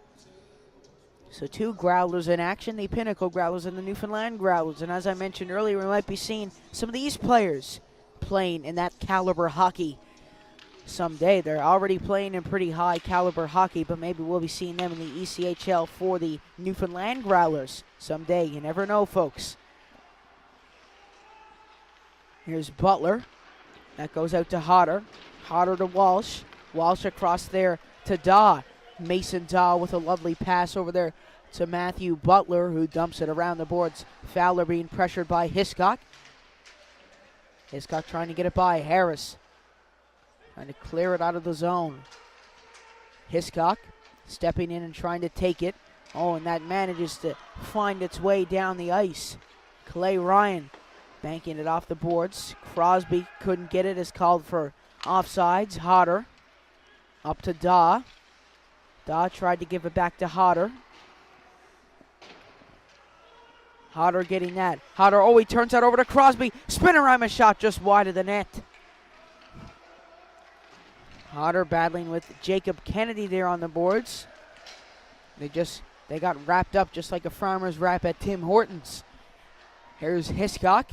So two Growlers in action, the Pinnacle Growlers and the Newfoundland Growlers. And as I mentioned earlier, we might be seeing some of these players playing in that caliber hockey someday. They're already playing in pretty high caliber hockey, but maybe we'll be seeing them in the ECHL for the Newfoundland Growlers someday. You never know, folks. Here's Butler. That goes out to Hodder. Hodder to Walsh. Walsh across there to Daw. Mason Dahl with a lovely pass over there to Matthew Butler, who dumps it around the boards. Fowler being pressured by Hiscock. Hiscock trying to get it by Harris. Trying to clear it out of the zone. Hiscock stepping in and trying to take it. Oh, and that manages to find its way down the ice. Clay Ryan banking it off the boards. Crosby couldn't get it, is called for offsides. Hodder up to Daw. Daw tried to give it back to Hodder. Hodder getting that. Hodder, oh, he turns that over to Crosby. Spin around a shot just wide of the net. Hodder battling with Jacob Kennedy there on the boards. They got wrapped up just like a farmer's wrap at Tim Hortons. Here's Hiscock.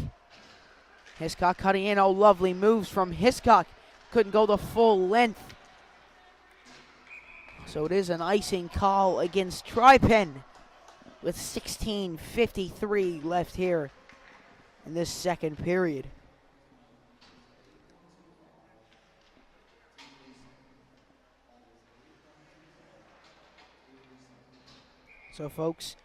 Hiscock cutting in. Oh, lovely moves from Hiscock. Couldn't go the full length. So it is an icing call against Tri Pen with 16:53 left here in this second period. So, folks,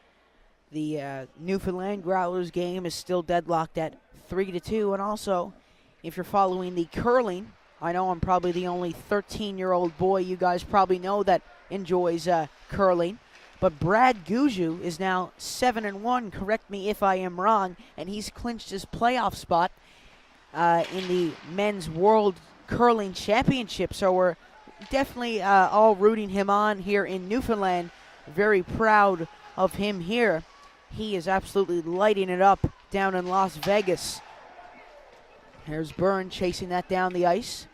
the Newfoundland Growlers game is still deadlocked at 3-2. And also, if you're following the curling, I know I'm probably the only 13-year-old boy you guys probably know that enjoys curling. But Brad Guju is now 7-1. Correct me if I am wrong. And he's clinched his playoff spot in the Men's World Curling Championship. So we're definitely all rooting him on here in Newfoundland. Very proud of him here. He is absolutely lighting it up down in Las Vegas. Here's Byrne chasing that down the ice.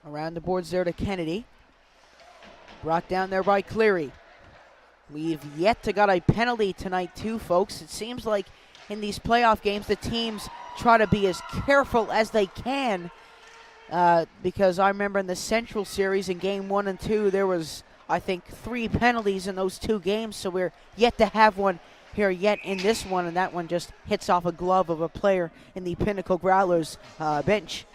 Around the boards there to Kennedy. Brought down there by Cleary. We've yet to got a penalty tonight too, folks. It seems like in these playoff games the teams try to be as careful as they can because I remember in the Central Series in Game 1 and 2 there was, I think, 3 penalties in those 2 games, so we're yet to have one here yet in this one, and that one just hits off a glove of a player in the Pinnacle Growlers bench.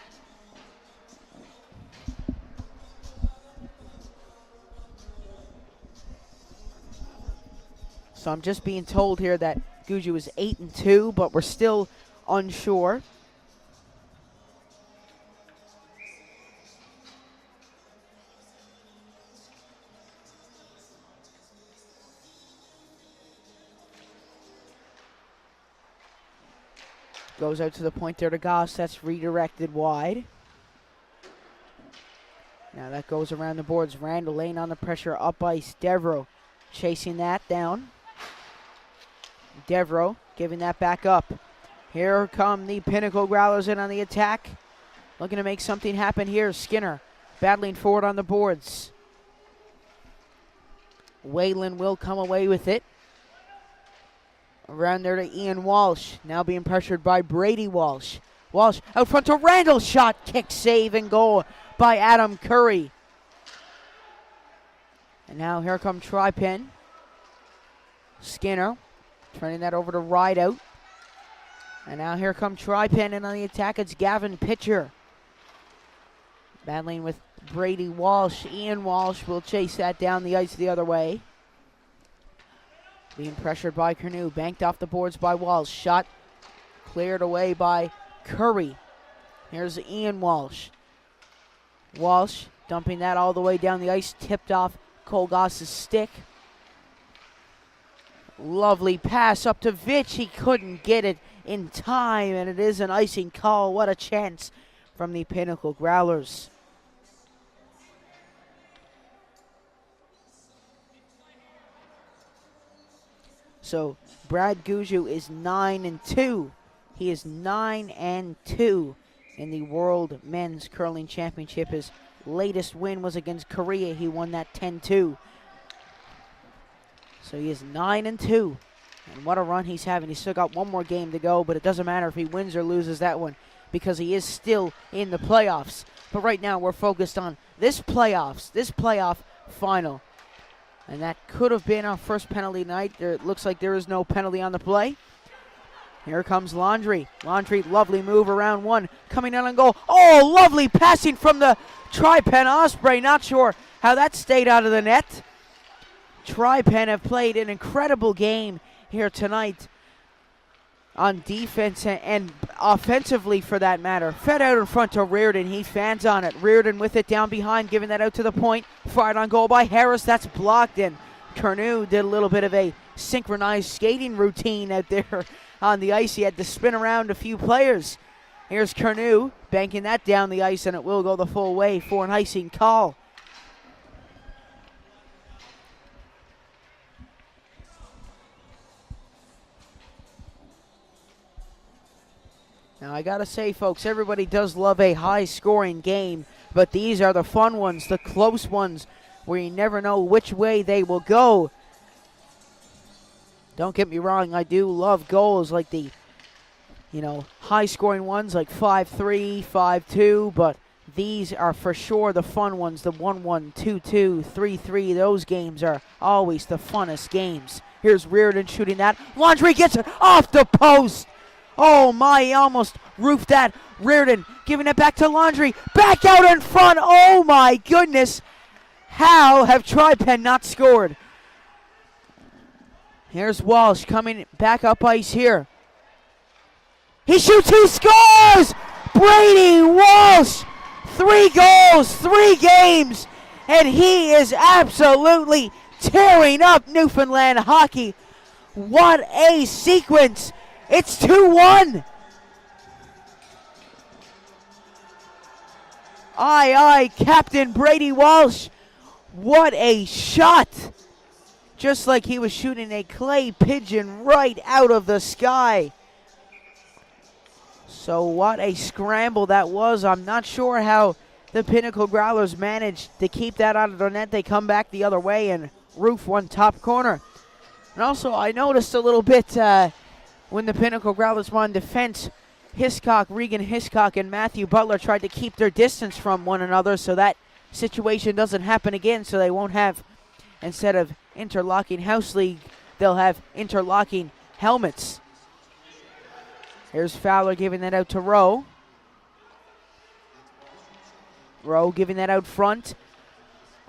So I'm just being told here that Guju is 8-2, but we're still unsure. Goes out to the point there to Goss. That's redirected wide. Now that goes around the boards. Randall laying on the pressure up ice. Devereaux chasing that down. Devereaux giving that back up. Here come the Pinnacle Growlers in on the attack. Looking to make something happen here. Skinner battling forward on the boards. Whalen will come away with it. Around there to Ian Walsh. Now being pressured by Brady Walsh. Walsh out front to Randall. Shot, kick, save, and goal by Adam Curry. And now here come Tri Pen. Skinner turning that over to Rideout. And now here come Tri Pen, and on the attack it's Gavin Pitcher. Battling with Brady Walsh. Ian Walsh will chase that down the ice the other way. Being pressured by Cornu. Banked off the boards by Walsh. Shot cleared away by Curry. Here's Ian Walsh. Walsh dumping that all the way down the ice. Tipped off Cole Goss's stick. Lovely pass up to Vitch. He couldn't get it in time, and it is an icing call. What a chance from the Pinnacle Growlers. So Brad Guju is 9-2. He is 9-2 in the World Men's Curling Championship. His latest win was against Korea. He won that 10-2. So he is 9-2. And what a run he's having. He's still got one more game to go, but it doesn't matter if he wins or loses that one because he is still in the playoffs. But right now we're focused on this playoff final. And that could have been our first penalty night. It looks like there is no penalty on the play. Here comes Laundry. Laundry, lovely move around one. Coming down on goal. Oh, lovely passing from the Tri Pen Osprey. Not sure how that stayed out of the net. Tri Pen have played an incredible game here tonight on defense and offensively, for that matter. Fed out in front to Reardon. He fans on it. Reardon with it down behind, giving that out to the point. Fired on goal by Harris. That's blocked, and Curnew did a little bit of a synchronized skating routine out there on the ice. He had to spin around a few players. Here's Curnew banking that down the ice, and it will go the full way for an icing call. Now, I gotta say, folks, everybody does love a high-scoring game, but these are the fun ones, the close ones, where you never know which way they will go. Don't get me wrong, I do love goals like the, high-scoring ones like 5-3, 5-2, but these are for sure the fun ones, the 1-1, 2-2, 3-3. Those games are always the funnest games. Here's Reardon shooting that. Laundry gets it off the post. Oh my, he almost roofed that. Reardon giving it back to Laundry. Back out in front. Oh my goodness. How have Tri Pen not scored? Here's Walsh coming back up ice here. He shoots, he scores! Brady Walsh! 3 goals, 3 games, and he is absolutely tearing up Newfoundland hockey. What a sequence! It's 2-1. Aye, Captain Brady Walsh. What a shot. Just like he was shooting a clay pigeon right out of the sky. So what a scramble that was. I'm not sure how the Pinnacle Growlers managed to keep that out of the net. They come back the other way and roof one top corner. And also, I noticed a little bit when the Pinnacle Growlers were on defense, Regan Hiscock and Matthew Butler tried to keep their distance from one another so that situation doesn't happen again, so they won't have, instead of interlocking house league, they'll have interlocking helmets. Here's Fowler giving that out to Rowe. Rowe giving that out front.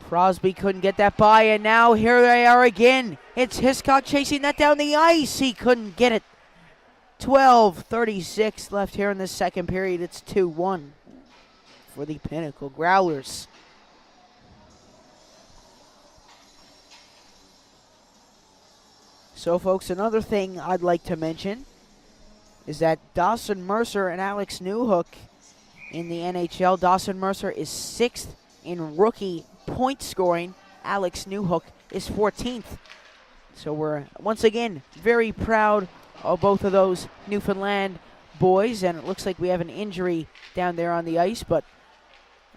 Crosby couldn't get that by, and now here they are again. It's Hiscock chasing that down the ice. He couldn't get it. 12:36 left here in the second period. It's 2-1 for the Pinnacle Growlers. So, folks, another thing I'd like to mention is that Dawson Mercer and Alex Newhook in the NHL. Dawson Mercer is 6th in rookie point scoring. Alex Newhook is 14th. So we're once again very proud of both of those Newfoundland boys, and it looks like we have an injury down there on the ice, but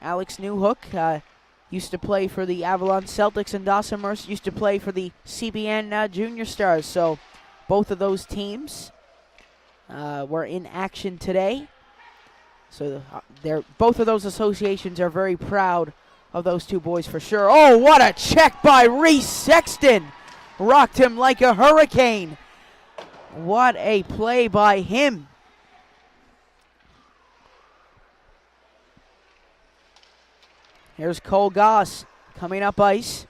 Alex Newhook used to play for the Avalon Celtics, and Dawson Mercer used to play for the CBN Junior Stars. So both of those teams were in action today. So both of those associations are very proud of those two boys for sure. Oh, what a check by Reese Sexton. Rocked him like a hurricane. What a play by him. Here's Cole Goss coming up ice.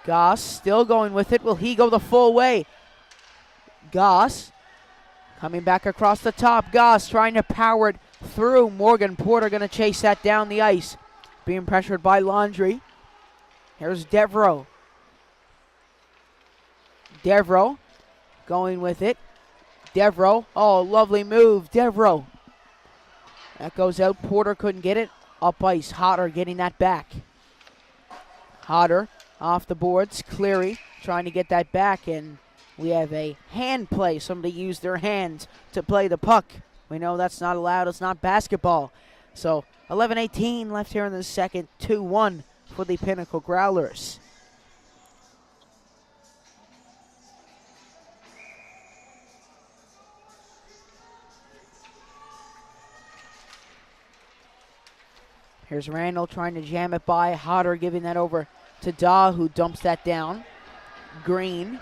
Goss still going with it. Will he go the full way? Goss coming back across the top. Goss trying to power it through. Morgan Porter going to chase that down the ice. Being pressured by Laundry. Here's Devereaux. Devereaux going with it. Devereaux. Oh, lovely move. Devereaux. That goes out. Porter couldn't get it. Up ice. Hodder getting that back. Hodder off the boards. Cleary trying to get that back, and we have a hand play. Somebody used their hands to play the puck. We know that's not allowed. It's not basketball. So 11:18 left here in the second. 2-1 for the Pinnacle Growlers. Here's Randall trying to jam it by. Hodder giving that over to Daw, who dumps that down. Green.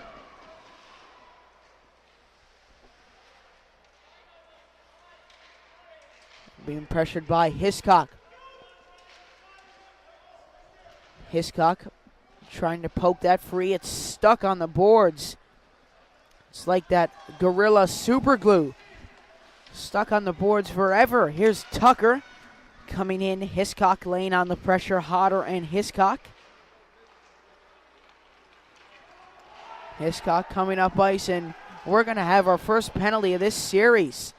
Being pressured by Hiscock. Hiscock trying to poke that free. It's stuck on the boards. It's like that Gorilla super glue. Stuck on the boards forever. Here's Tucker coming in. Hiscock laying on the pressure. Hodder and Hiscock. Hiscock coming up ice, and we're going to have our first penalty of this series.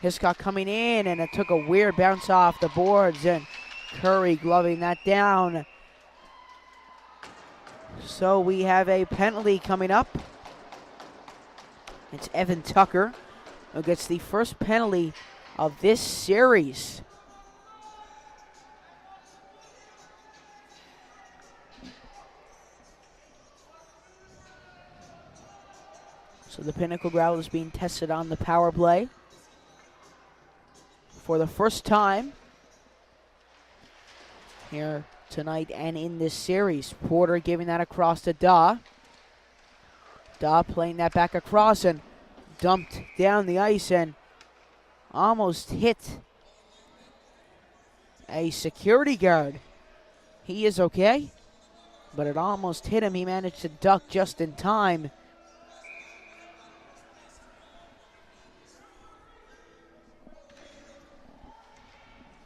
Hiscock coming in, and it took a weird bounce off the boards, and Curry gloving that down. So we have a penalty coming up. It's Evan Tucker who gets the first penalty of this series. So the Pinnacle Growlers being tested on the power play for the first time here tonight and in this series. Porter giving that across to Daw. Daw playing that back across and dumped down the ice and almost hit a security guard. He is okay, but it almost hit him. He managed to duck just in time.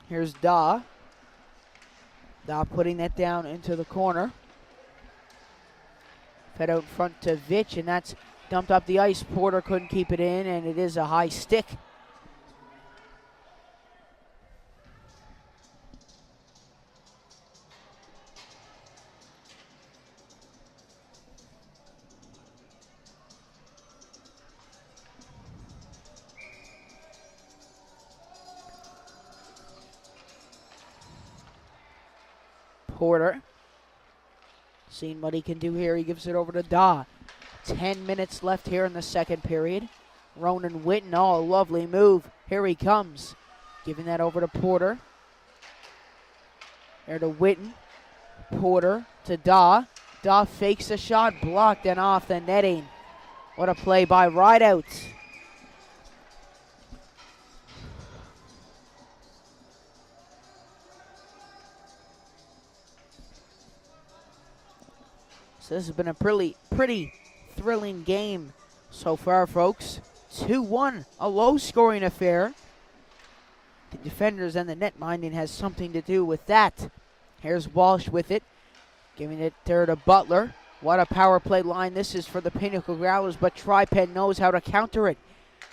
Here's Daw. Daw putting that down into the corner. Fed out front to Vitch, and that's dumped up the ice. Porter couldn't keep it in, and it is a high stick. Porter, seeing what he can do here. He gives it over to Daw. 10 minutes left here in the second period. Ronan Witten, oh, lovely move. Here he comes. Giving that over to Porter. There to Witten. Porter to Daw. Daw fakes a shot, blocked and off the netting. What a play by Rideout. So this has been a pretty thrilling game so far, folks. 2-1, a low-scoring affair. The defenders and the net minding has something to do with that. Here's Walsh with it, giving it there to Butler. What a power play line this is for the Pinnacle Growlers, but Tri Pen knows how to counter it.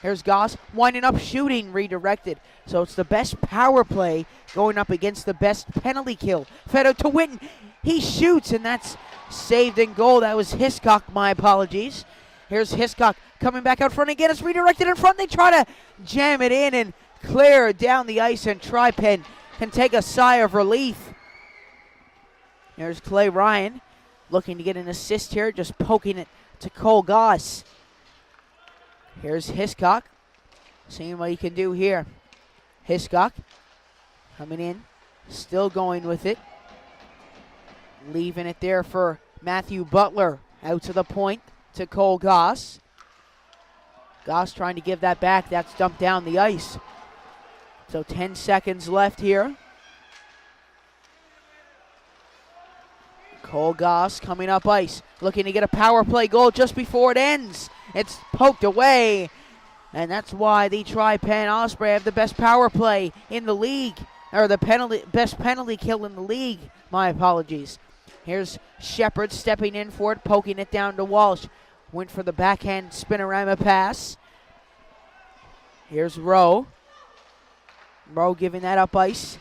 Here's Goss, winding up, shooting, redirected. So it's the best power play going up against the best penalty kill. Fed out to Witten. He shoots, and that's saved in goal. That was Hiscock, my apologies. Here's Hiscock coming back out front again. It's redirected in front. They try to jam it in and clear down the ice, and Tri Pen can take a sigh of relief. There's Clay Ryan looking to get an assist here, just poking it to Cole Goss. Here's Hiscock, seeing what he can do here. Hiscock coming in, still going with it. Leaving it there for Matthew Butler. Out to the point to Cole Goss. Goss trying to give that back. That's dumped down the ice. So 10 seconds left here. Cole Goss coming up ice. Looking to get a power play goal just before it ends. It's poked away. And that's why the Tri Pen Osprey have the best power play in the league. Or the best penalty kill in the league. My apologies. Here's Shepard stepping in for it, poking it down to Walsh. Went for the backhand spinorama pass. Here's Rowe. Rowe giving that up ice.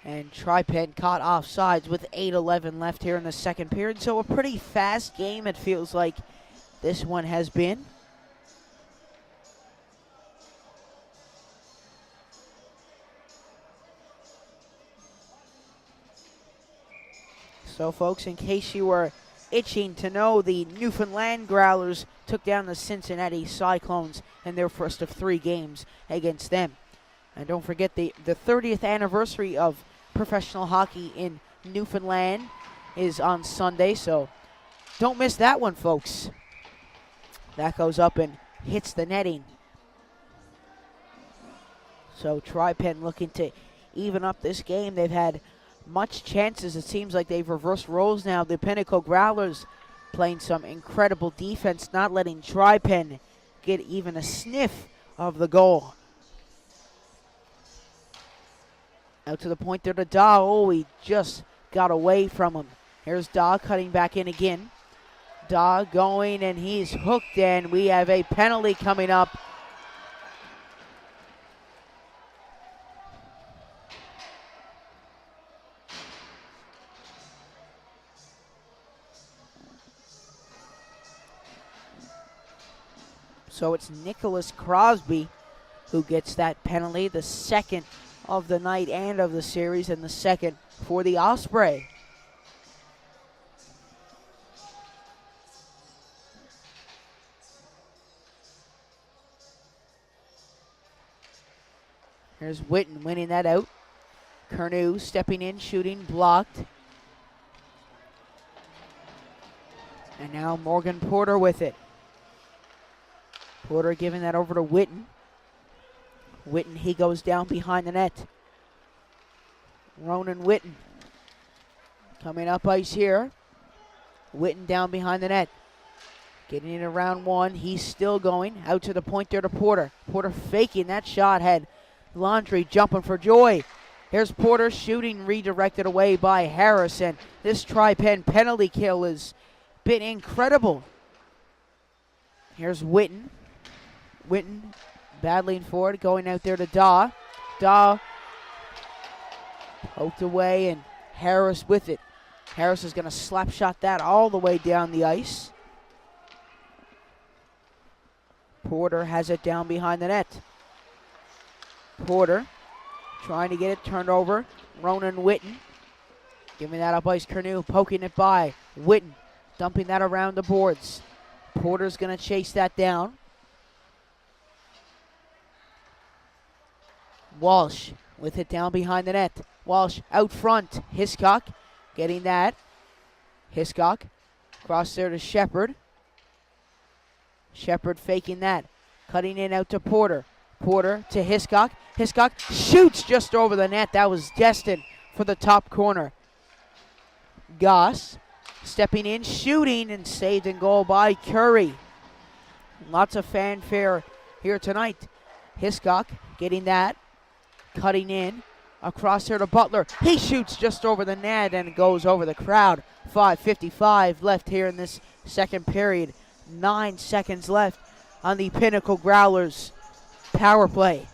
And Tri Pen caught offsides with 8:11 left here in the second period. So a pretty fast game, it feels like this one has been. So, folks, in case you were itching to know, the Newfoundland Growlers took down the Cincinnati Cyclones in their first of 3 games against them. And don't forget, the 30th anniversary of professional hockey in Newfoundland is on Sunday, so don't miss that one, folks. That goes up and hits the netting. So Tri Pen looking to even up this game. They've had much chances. It seems like they've reversed roles now. The Pinnacle Growlers playing some incredible defense, not letting Tri Pen get even a sniff of the goal. Out to the point there to Da. Oh, he just got away from him. Here's Da cutting back in again. Da going, and he's hooked, and we have a penalty coming up. So it's Nicholas Crosby who gets that penalty, the second of the night and of the series, and the second for the Osprey. Here's Witten winning that out. Curnew stepping in, shooting, blocked. And now Morgan Porter with it. Porter giving that over to Witten. Witten, he goes down behind the net. Ronan Witten coming up ice here. Witten down behind the net. Getting in around one. He's still going. Out to the point there to Porter. Porter faking that shot. Had Laundry jumping for joy. Here's Porter shooting, redirected away by Harrison. This Tri Pen penalty kill has been incredible. Here's Witten. Witten battling for it, going out there to Da. Da poked away, and Harris with it. Harris is going to slap shot that all the way down the ice. Porter has it down behind the net. Porter trying to get it turned over. Ronan Witten giving that up ice. Curnew poking it by. Witten dumping that around the boards. Porter's going to chase that down. Walsh with it down behind the net. Walsh out front. Hiscock getting that. Hiscock cross there to Shepard. Shepard faking that. Cutting in out to Porter. Porter to Hiscock. Hiscock shoots just over the net. That was destined for the top corner. Goss stepping in, shooting, and saved in goal by Curry. Lots of fanfare here tonight. Hiscock getting that. Cutting in. Across here to Butler. He shoots just over the net and goes over the crowd. 5:55 left here in this second period. 9 seconds left on the Pinnacle Growlers power play.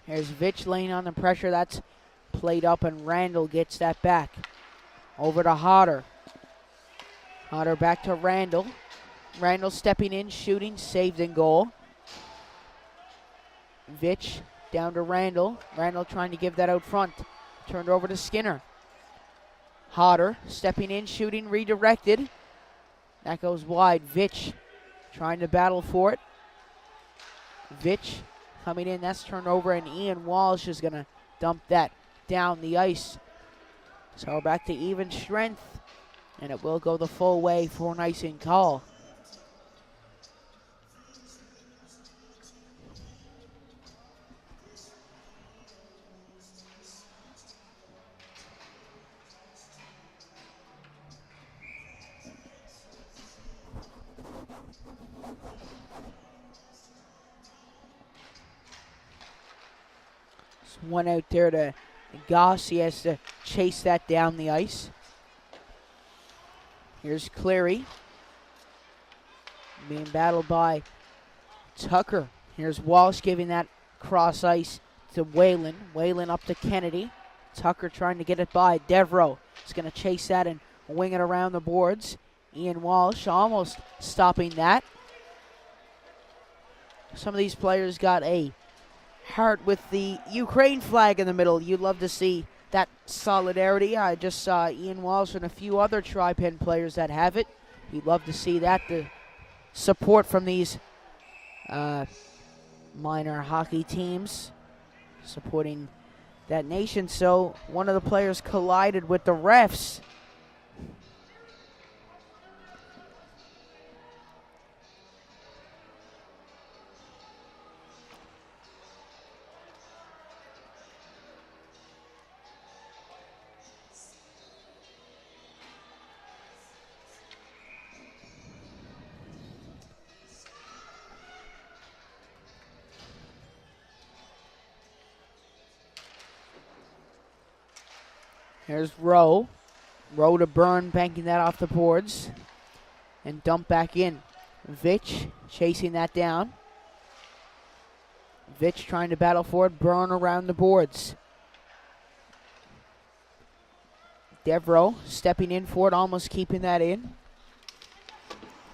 Here's Vitch laying on the pressure. That's played up, and Randall gets that back. Over to Hodder. Hodder back to Randall. Randall stepping in, shooting, saved in goal. Vitch down to Randall. Randall trying to give that out front. Turned over to Skinner. Hodder stepping in, shooting, redirected. That goes wide. Vitch trying to battle for it. Vitch coming in, that's turned over, and Ian Walsh is going to dump that down the ice. So we're back to even strength, and it will go the full way for an icing call. One out there to Goss. He has to chase that down the ice. Here's Cleary being battled by Tucker. Here's Walsh giving that cross ice to Whalen. Whalen up to Kennedy. Tucker trying to get it by Devereaux. He's going to chase that and wing it around the boards. Ian Walsh almost stopping that. Some of these players got a heart with the Ukraine flag in the middle. You'd love to see that solidarity. I just saw Ian Walsh and a few other Tri Pen players that have it. You'd love to see that. The support from these minor hockey teams supporting that nation. So one of the players collided with the refs. Here's Rowe. Rowe to Byrne, banking that off the boards. And dump back in. Vitch chasing that down. Vitch trying to battle for it. Byrne around the boards. Devereaux stepping in for it, almost keeping that in.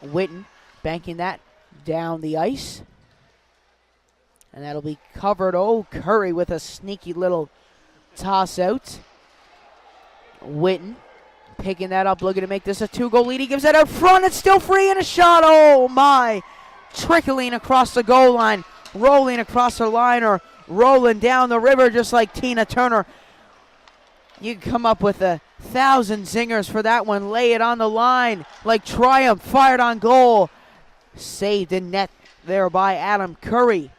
Witten banking that down the ice. And that'll be covered. Oh, Curry with a sneaky little toss out. Witten picking that up, looking to make this a 2-goal lead. He gives that out front. It's still free and a shot. Oh, my. Trickling across the goal line, rolling across the line, or rolling down the river just like Tina Turner. You can come up with 1,000 zingers for that one. Lay it on the line like Triumph. Fired on goal. Saved in net there by Adam Curry.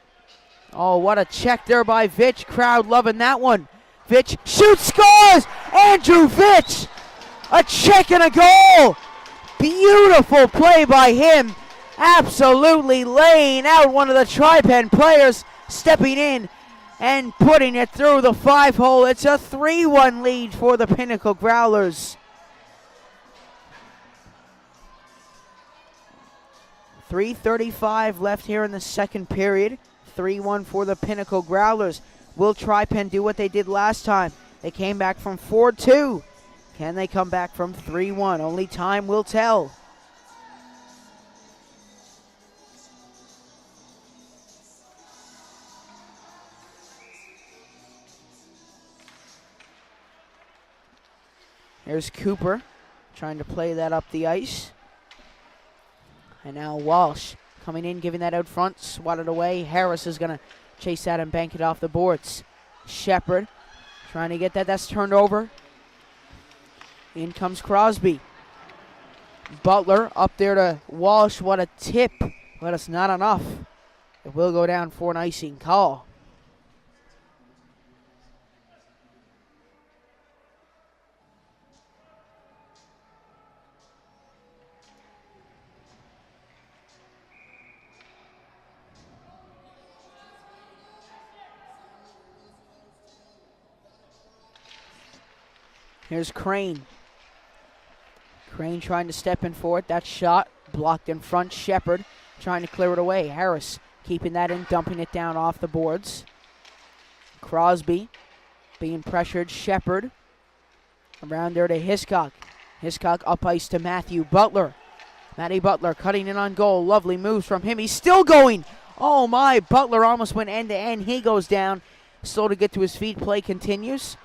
Oh, what a check there by Vitch. Crowd loving that one. Vitch shoots, scores! Andrew Vitch! A check and a goal! Beautiful play by him. Absolutely laying out one of the Tri Pen players, stepping in and putting it through the 5-hole. It's a 3-1 lead for the Pinnacle Growlers. 3:35 left here in the second period. 3-1 for the Pinnacle Growlers. Will Tri Pen do what they did last time? They came back from 4-2. Can they come back from 3-1? Only time will tell. Here's Cooper trying to play that up the ice. And now Walsh coming in, giving that out front, swatted away. Harris is going to chase that and bank it off the boards. Shepard trying to get that. That's turned over. In comes Crosby. Butler up there to Walsh. What a tip, but it's not enough. It will go down for an icing call. Here's Crane. Crane trying to step in for it. That shot blocked in front. Shepard trying to clear it away. Harris keeping that in, dumping it down off the boards. Crosby being pressured. Shepard around there to Hiscock. Hiscock up ice to Matthew Butler. Matty Butler cutting in on goal. Lovely moves from him. He's still going. Oh my, Butler almost went end to end. He goes down. Slow to get to his feet. Play continues.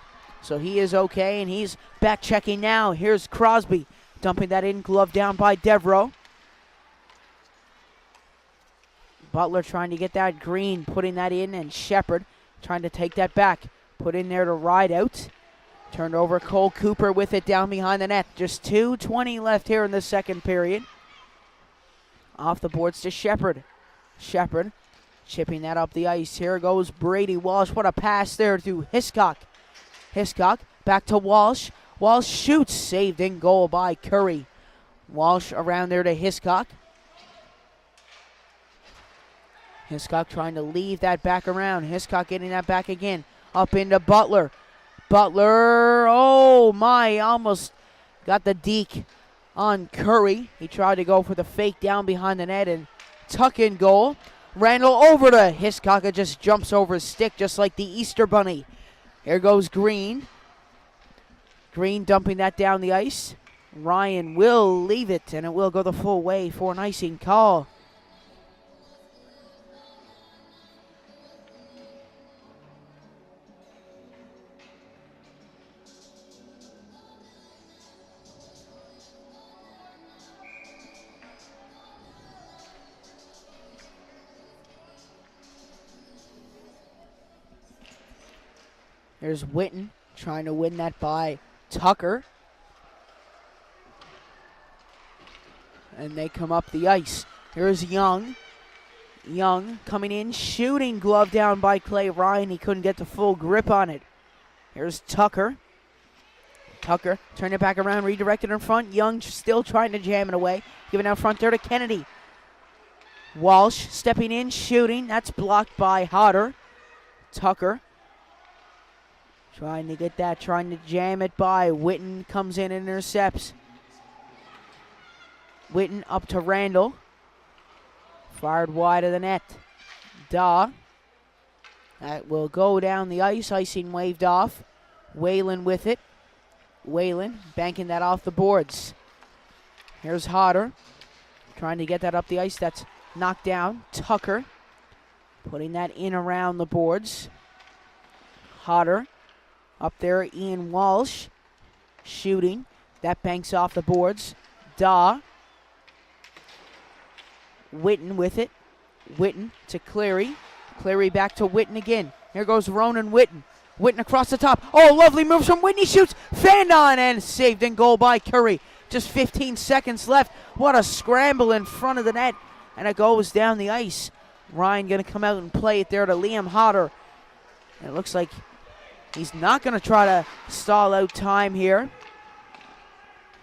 So he is okay, and he's back checking now. Here's Crosby dumping that in, glove down by Devereaux. Butler trying to get that. Green putting that in, and Shepard trying to take that back. Put in there to ride out. Turned over. Cole Cooper with it down behind the net. Just 2:20 left here in the second period. Off the boards to Shepard. Shepard chipping that up the ice. Here goes Brady Walsh. What a pass there to Hiscock. Hiscock back to Walsh. Walsh shoots, saved in goal by Curry. Walsh around there to Hiscock. Hiscock trying to leave that back around. Hiscock getting that back again. Up into Butler. Butler, oh my, almost got the deke on Curry. He tried to go for the fake down behind the net and tuck in goal. Randall over to Hiscock. It just jumps over his stick just like the Easter Bunny. Here goes Green. Green dumping that down the ice. Ryan will leave it, and it will go the full way for an icing call. Here's Witten trying to win that by Tucker. And they come up the ice. Here's Young. Young coming in, shooting, glove down by Clay Ryan. He couldn't get the full grip on it. Here's Tucker. Tucker turn it back around, redirected in front. Young still trying to jam it away. Giving out front there to Kennedy. Walsh stepping in, shooting. That's blocked by Hodder. Tucker trying to get that, trying to jam it by. Witten comes in and intercepts. Witten up to Randall. Fired wide of the net. Daw. That will go down the ice. Icing waved off. Whalen with it. Whalen banking that off the boards. Here's Hodder. Trying to get that up the ice. That's knocked down. Tucker putting that in around the boards. Hodder up there. Ian Walsh shooting. That banks off the boards. Daw. Witten with it. Witten to Cleary. Cleary back to Witten again. Here goes Ronan Witten. Witten across the top. Oh, lovely moves from Whitney. Shoots. Fanned on and saved in goal by Curry. Just 15 seconds left. What a scramble in front of the net. And it goes down the ice. Ryan going to come out and play it there to Liam Hodder. And it looks like he's not going to try to stall out time here.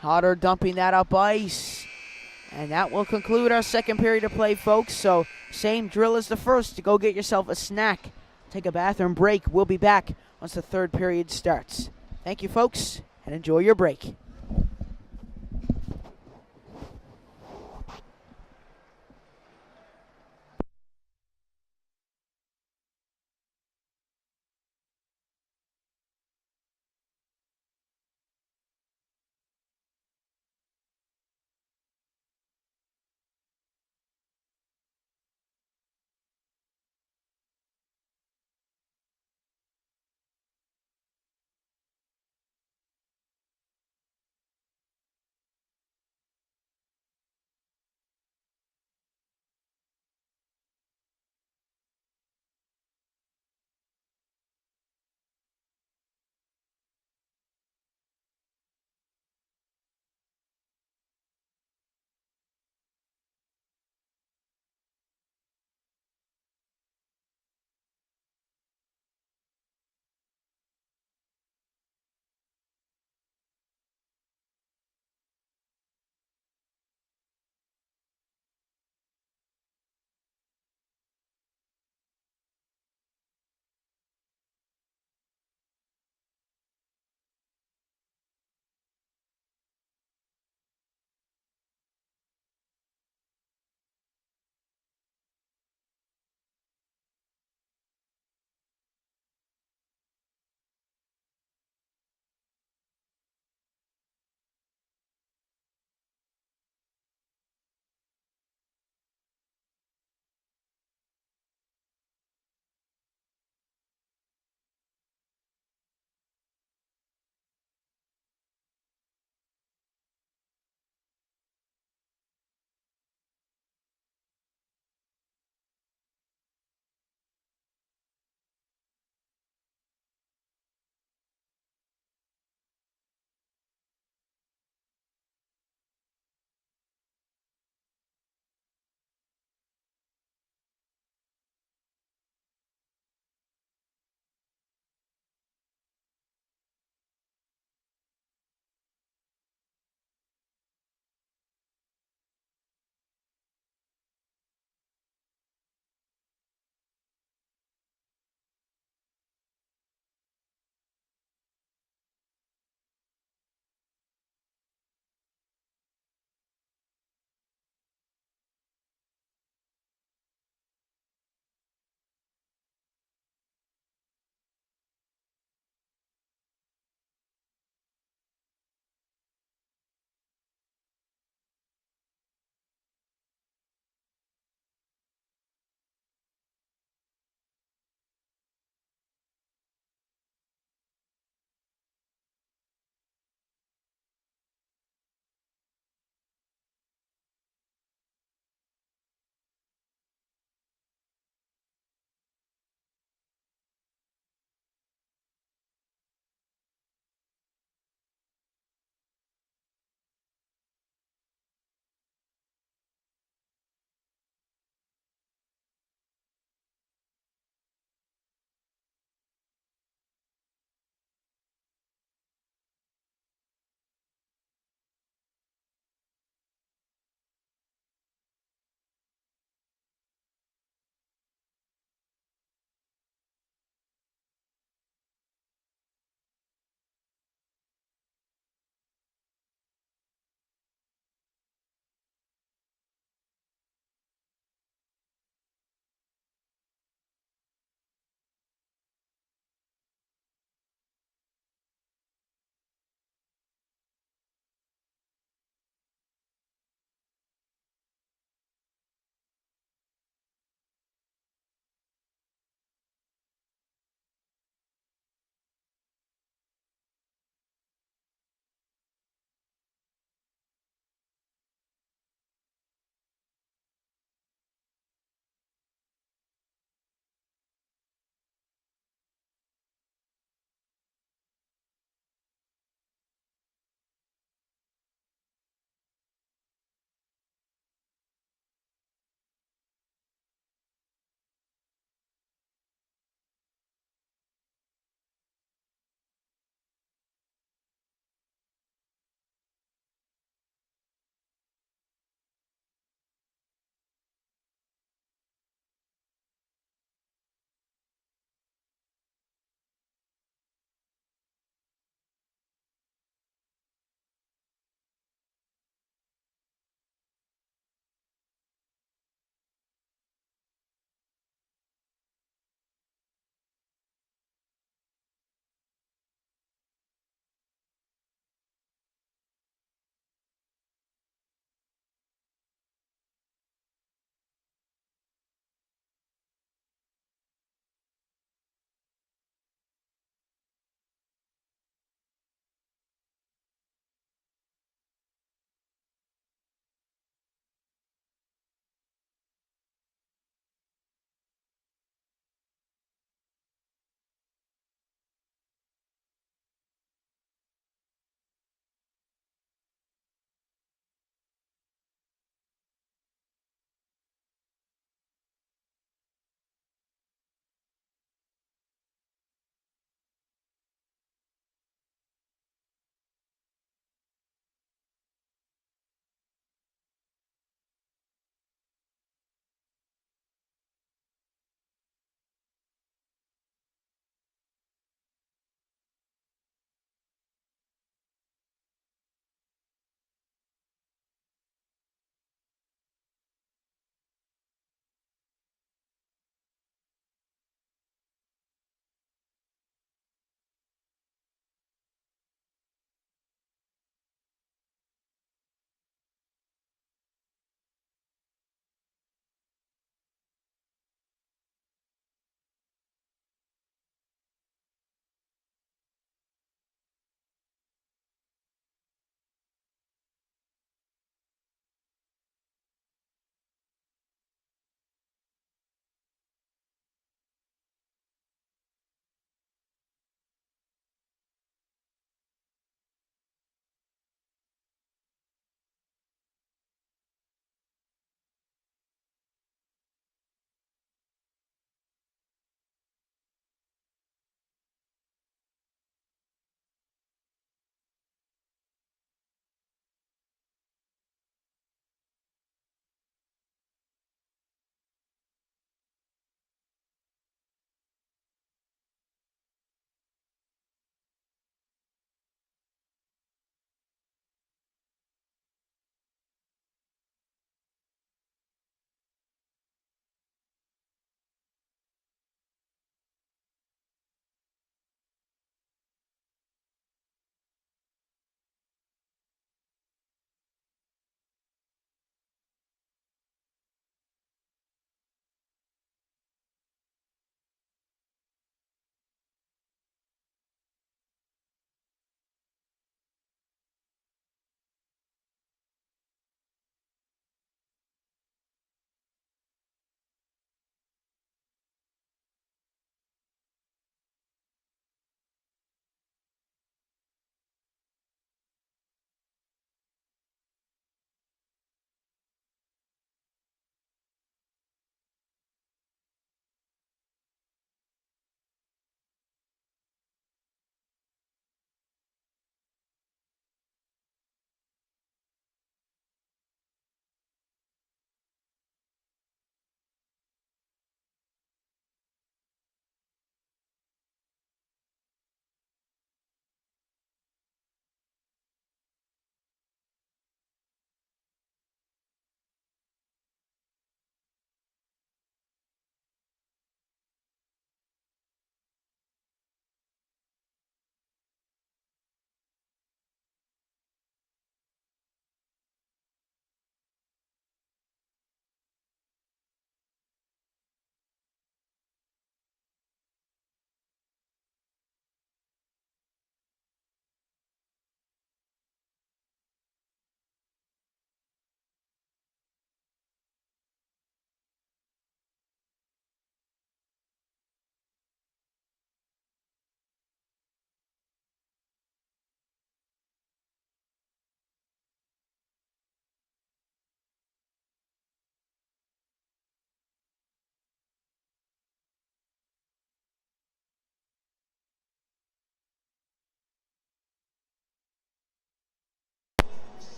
Hodder dumping that up ice. And that will conclude our second period of play, folks. So same drill as the first. To go get yourself a snack. Take a bathroom break. We'll be back once the third period starts. Thank you, folks, and enjoy your break.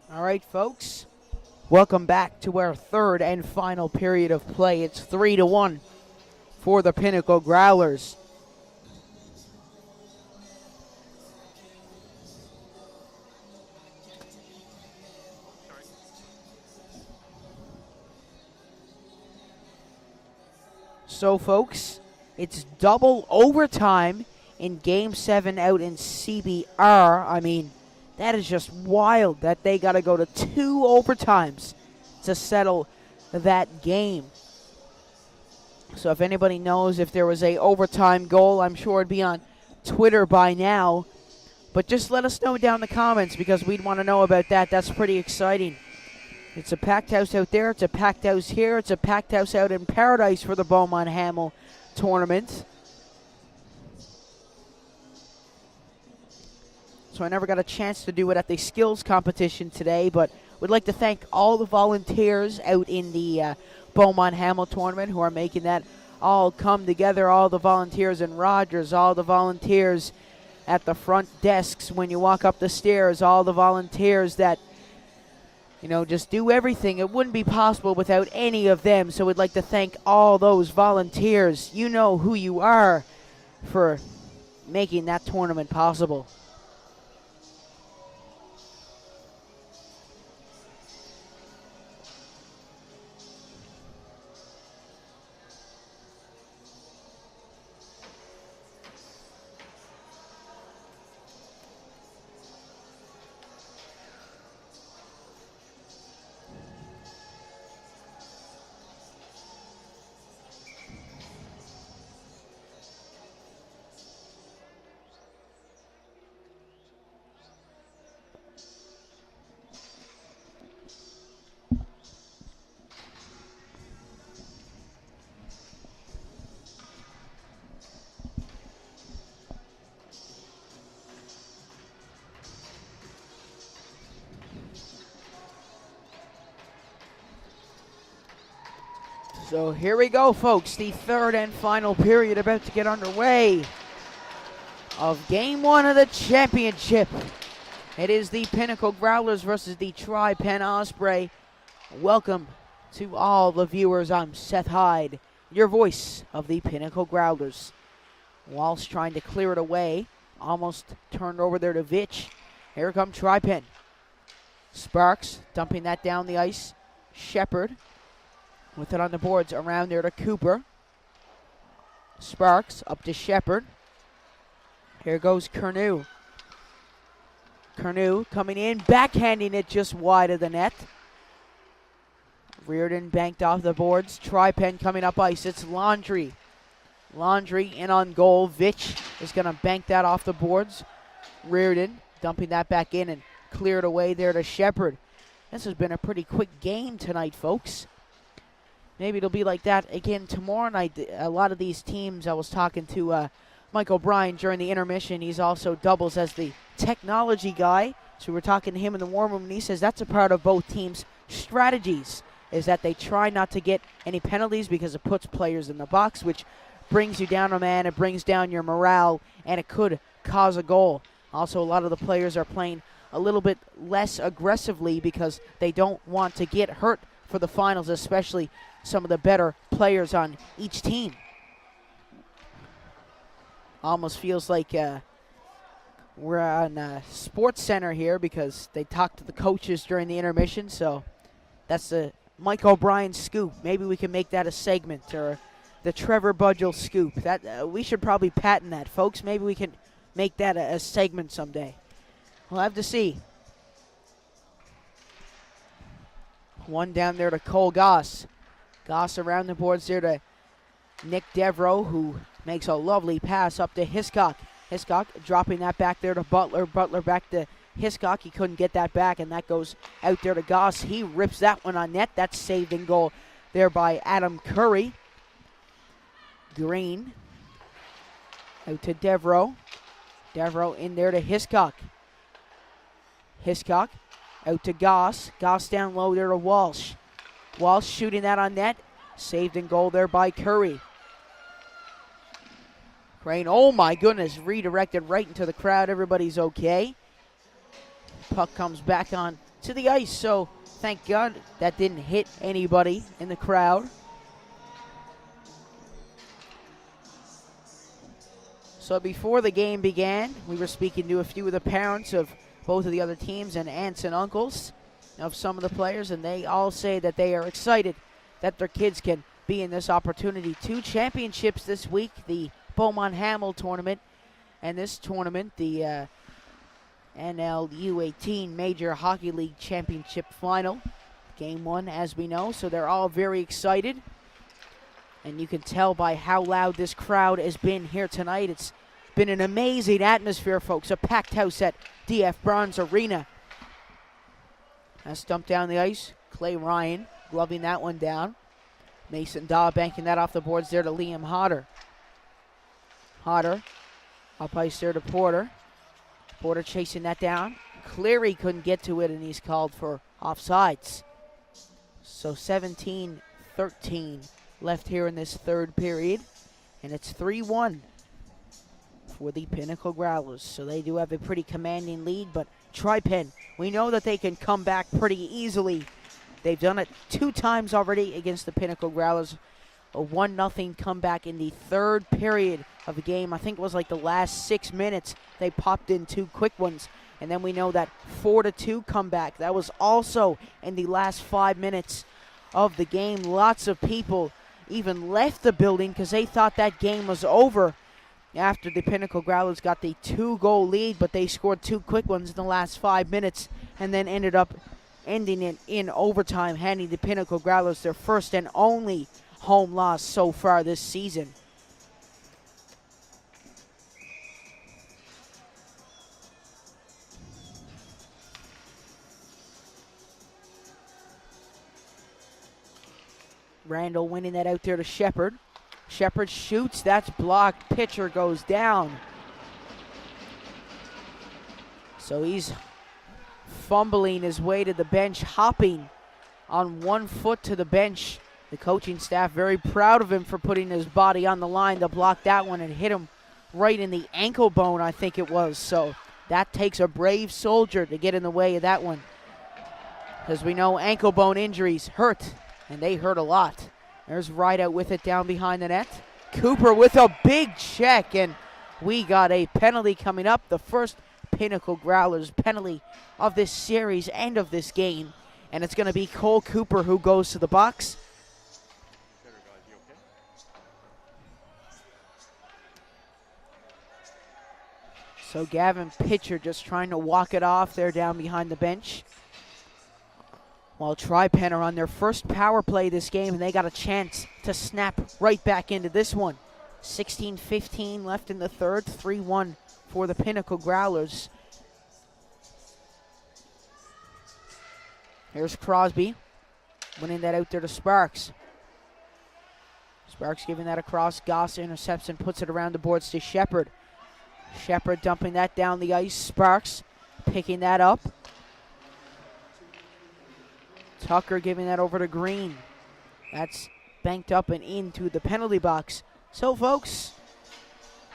All right, folks. Welcome back to our third and final period of play. It's 3-1 for the Pinnacle Growlers. So, folks, it's double overtime in Game 7 out in CBR. I mean, that is just wild that they got to go to 2 overtimes to settle that game. So if anybody knows if there was a overtime goal, I'm sure it'd be on Twitter by now. But just let us know down in the comments because we'd want to know about that. That's pretty exciting. It's a packed house out there. It's a packed house here. It's a packed house out in Paradise for the Beaumont Hamel tournament. So I never got a chance to do it at the skills competition today, but we'd like to thank all the volunteers out in the Beaumont Hamel tournament who are making that all come together. All the volunteers in Rogers, all the volunteers at the front desks when you walk up the stairs, all the volunteers that, you know, just do everything. It wouldn't be possible without any of them. So we'd like to thank all those volunteers. You know who you are for making that tournament possible. So here we go, folks. The third and final period about to get underway of Game 1 of the championship. It is the Pinnacle Growlers versus the Tri Pen Osprey. Welcome to all the viewers. I'm Seth Hyde, your voice of the Pinnacle Growlers. Walsh trying to clear it away. Almost turned over there to Vitch. Here come Tri Pen. Sparks dumping that down the ice. Shepard with it on the boards around there to Cooper. Sparks up to Shepard. Here goes Curnew. Curnew coming in, backhanding it just wide of the net. Reardon banked off the boards. Tri Pen coming up ice. It's Laundry. Laundry in on goal. Vitch is going to bank that off the boards. Reardon dumping that back in and cleared away there to Shepard. This has been a pretty quick game tonight, folks. Maybe it'll be like that again tomorrow night. A lot of these teams, I was talking to Michael Bryan during the intermission. He's also doubles as the technology guy. So we're talking to him in the warm room, and he says that's a part of both teams' strategies, is that they try not to get any penalties because it puts players in the box, which brings you down a man, it brings down your morale, and it could cause a goal. Also, a lot of the players are playing a little bit less aggressively because they don't want to get hurt for the finals, especially some of the better players on each team. Almost feels like we're on Sports Center here because they talked to the coaches during the intermission, so that's the Mike O'Brien scoop. Maybe we can make that a segment, or the Trevor Budgell scoop. That we should probably patent that, folks. Maybe we can make that a segment someday. We'll have to see. One down there to Cole Goss. Goss around the boards there to Nick Devereaux, who makes a lovely pass up to Hiscock. Hiscock dropping that back there to Butler. Butler back to Hiscock. He couldn't get that back, and that goes out there to Goss. He rips that one on net. That's saved in goal there by Adam Curry. Green out to Devereaux. Devereaux in there to Hiscock. Hiscock out to Goss. Goss down low there to Walsh. Walsh shooting that on net. Saved in goal there by Curry. Crane, oh my goodness, redirected right into the crowd. Everybody's okay. Puck comes back on to the ice, so thank God that didn't hit anybody in the crowd. So before the game began, we were speaking to a few of the parents of both of the other teams and aunts and uncles of some of the players, and they all say that they are excited that their kids can be in this opportunity. 2 championships this week, the Beaumont Hamel tournament, and this tournament, the NLU18 Major Hockey League Championship Final. Game 1, as we know, so they're all very excited. And you can tell by how loud this crowd has been here tonight. It's been an amazing atmosphere, folks. A packed house at DF Bronze Arena. That's dumped down the ice. Clay Ryan gloving that one down. Mason Daw banking that off the boards there to Liam Hodder. Hodder up ice there to Porter. Porter chasing that down. Cleary couldn't get to it, and he's called for offsides. So 17-13 left here in this third period, and it's 3-1 for the Pinnacle Growlers. So they do have a pretty commanding lead, but Tri Pen, we know that they can come back pretty easily. They've done it 2 times already against the Pinnacle Growlers. A 1-0 comeback in the third period of the game. I think it was like the last 6 minutes they popped in 2 quick ones. And then we know that 4-2 comeback. That was also in the last 5 minutes of the game. Lots of people even left the building because they thought that game was over after the Pinnacle Growlers got the 2-goal lead, but they scored 2 quick ones in the last 5 minutes and then ended up ending it in overtime, handing the Pinnacle Growlers their first and only home loss so far this season. Randall winning that out there to Shepard. Shepard shoots, that's blocked, pitcher goes down. So he's fumbling his way to the bench, hopping on 1 foot to the bench. The coaching staff very proud of him for putting his body on the line to block that one and hit him right in the ankle bone, I think it was. So that takes a brave soldier to get in the way of that one. As we know, ankle bone injuries hurt, and they hurt a lot. There's Rideout with it down behind the net. Cooper with a big check, and we got a penalty coming up. The first Pinnacle Growlers penalty of this series and of this game. And it's going to be Cole Cooper who goes to the box. So Gavin Pitcher just trying to walk it off there down behind the bench. While Tri Pen are on their first power play this game, and they got a chance to snap right back into this one. 16-15 left in the third, 3-1 for the Pinnacle Growlers. Here's Crosby winning that out there to Sparks. Sparks giving that across. Goss intercepts and puts it around the boards to Shepard. Shepard dumping that down the ice. Sparks picking that up. Tucker giving that over to Green. That's banked up and into the penalty box. So, folks,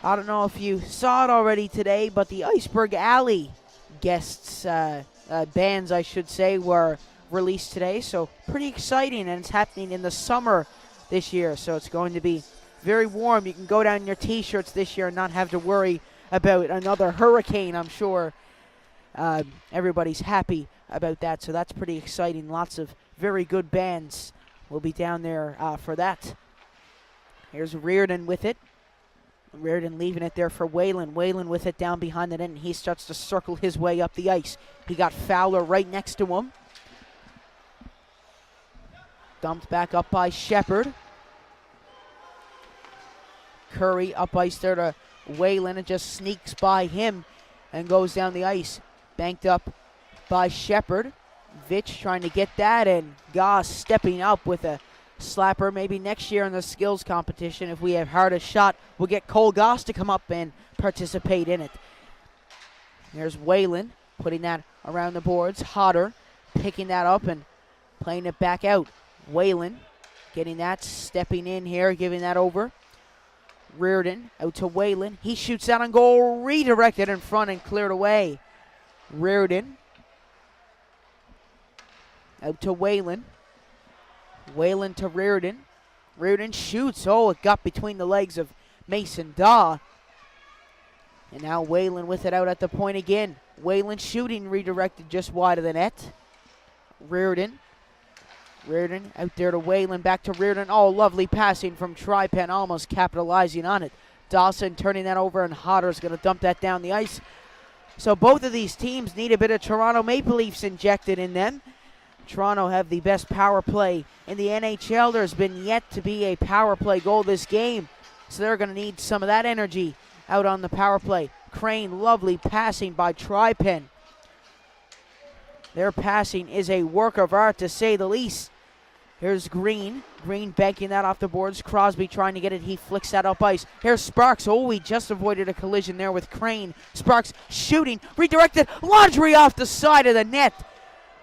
I don't know if you saw it already today, but the Iceberg Alley guests, bands, I should say, were released today. So, pretty exciting, and it's happening in the summer this year. So, it's going to be very warm. You can go down in your T-shirts this year and not have to worry about another hurricane, I'm sure. Everybody's happy about that, so that's pretty exciting. Lots of very good bands will be down there for that. Here's Reardon with it. Reardon leaving it there for Whalen. Whalen with it down behind the net, and he starts to circle his way up the ice. He got Fowler right next to him. Dumped back up by Shepard. Curry up ice there to Whalen, and just sneaks by him and goes down the ice. Banked up by Shepard. Vitch trying to get that, and Goss stepping up with a slapper. Maybe next year in the skills competition, if we have hardest shot, we'll get Cole Goss to come up and participate in it. There's Whalen putting that around the boards. Hodder picking that up and playing it back out. Whalen getting that, stepping in here, giving that over. Reardon out to Whalen. He shoots out on goal, redirected in front and cleared away. Reardon Out to Whalen. Whalen to Reardon. Reardon shoots. Oh, it got between the legs of Mason Daw. And now Whalen with it out at the point again. Whalen shooting, redirected just wide of the net. Reardon out there to Whalen, back to Reardon. Oh, lovely passing from Tri Pen, almost capitalizing on it. Dawson turning that over, and Hodder's going to dump that down the ice. So both of these teams need a bit of Toronto Maple Leafs injected in them. Toronto have the best power play in the NHL. There's been yet to be a power play goal this game, so they're going to need some of that energy out on the power play. Crane, lovely passing by Tri Pen. Their passing is a work of art, to say the least. Here's Green. Green banking that off the boards. Crosby trying to get it. He flicks that up ice. Here's Sparks. Oh, he just avoided a collision there with Crane. Sparks shooting. Redirected. Laundry off the side of the net.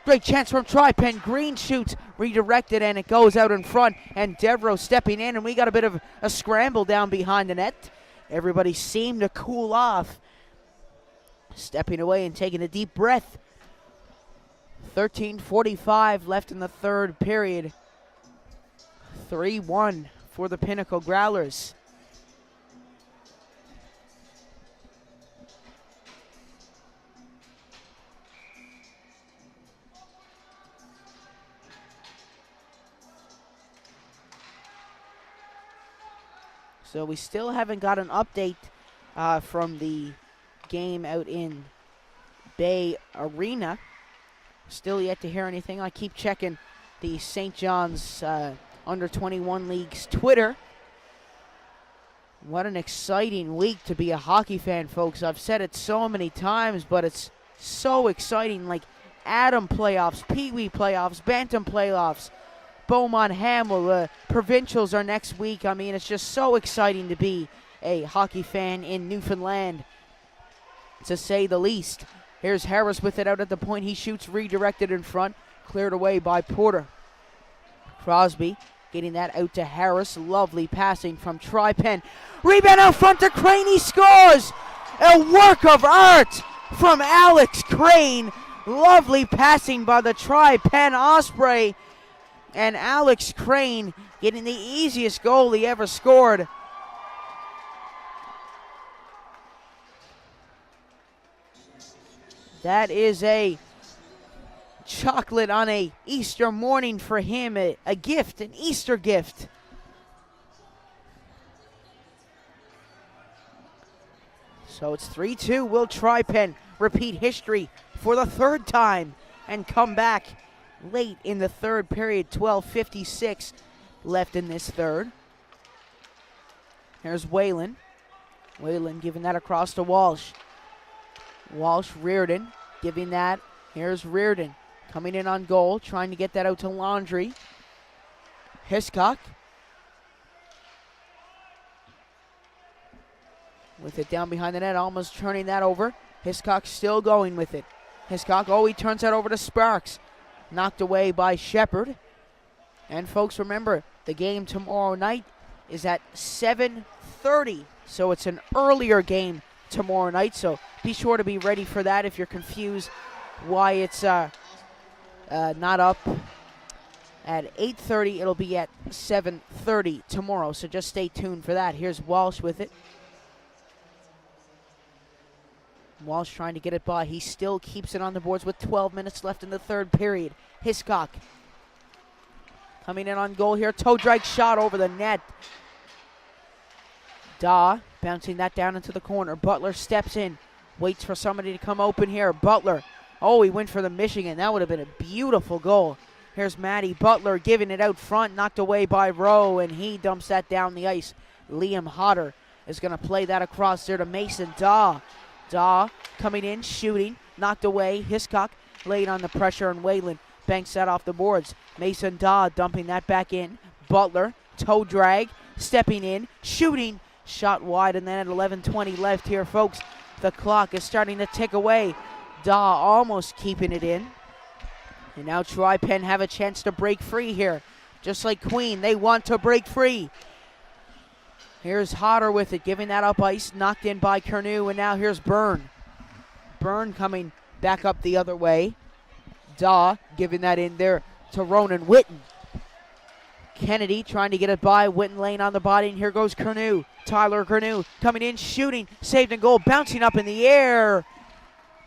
Great chance from Tri Pen. Green shoots. Redirected, and it goes out in front. And Devereaux stepping in, and we got a bit of a scramble down behind the net. Everybody seemed to cool off. Stepping away and taking a deep breath. 13:45 left in the third period. 3-1 for the Pinnacle Growlers. So we still haven't got an update from the game out in Bay Arena. Still yet to hear anything. I keep checking the St. John's Under-21 League's Twitter. What an exciting week to be a hockey fan, folks. I've said it so many times, but it's so exciting. Like Atom playoffs, Pee Wee playoffs, Bantam playoffs, Beaumont Hamel, provincials are next week. I mean, it's just so exciting to be a hockey fan in Newfoundland, to say the least. Here's Harris with it out at the point. He shoots, redirected in front, cleared away by Porter. Crosby getting that out to Harris. Lovely passing from Tri Pen. Rebound out front to Crane. He scores! A work of art from Alex Crane. Lovely passing by the Tri Pen Osprey. And Alex Crane getting the easiest goal he ever scored. That is a chocolate on a Easter morning for him, a gift, an Easter gift. So it's 3-2. Will Tri Pen repeat history for the third time and come back late in the third period? 12:56 left in this third. Here's Whalen. Whalen giving that across to Walsh. Walsh, Reardon giving that. Here's Reardon coming in on goal, trying to get that out to Laundry. Hiscock with it down behind the net, almost turning that over. Hiscock still going with it. Hiscock, he turns that over to Sparks. Knocked away by Shepard. And folks, remember, the game tomorrow night is at 7:30, so it's an earlier game tomorrow night, so be sure to be ready for that. If you're confused why it's not up at 8:30, it'll be at 7:30 tomorrow, so just stay tuned for that. Here's Walsh with it. Walsh trying to get it by. He still keeps it on the boards with 12 minutes left in the third period. Hiscock coming in on goal here. Toe drag shot over the net. Daw bouncing that down into the corner. Butler steps in. Waits for somebody to come open here. Butler. Oh, he went for the Michigan. That would have been a beautiful goal. Here's Matty Butler giving it out front. Knocked away by Rowe, and he dumps that down the ice. Liam Hodder is going to play that across there to Mason Daw. Daw coming in, shooting. Knocked away. Hiscock laid on the pressure, and Whalen banks that off the boards. Mason Daw dumping that back in. Butler, toe drag, stepping in, shooting. Shot wide, and then at 11:20 left here, folks, the clock is starting to tick away. Daw almost keeping it in. And now Tri Pen have a chance to break free here. Just like Queen, they want to break free. Here's Hodder with it, giving that up ice, knocked in by Curnew, and now here's Byrne. Byrne coming back up the other way. Daw giving that in there to Ronan Witten. Kennedy trying to get it by. Witten laying on the body, and here goes Curnew. Tyler Curnew coming in, shooting, saved and goal, bouncing up in the air.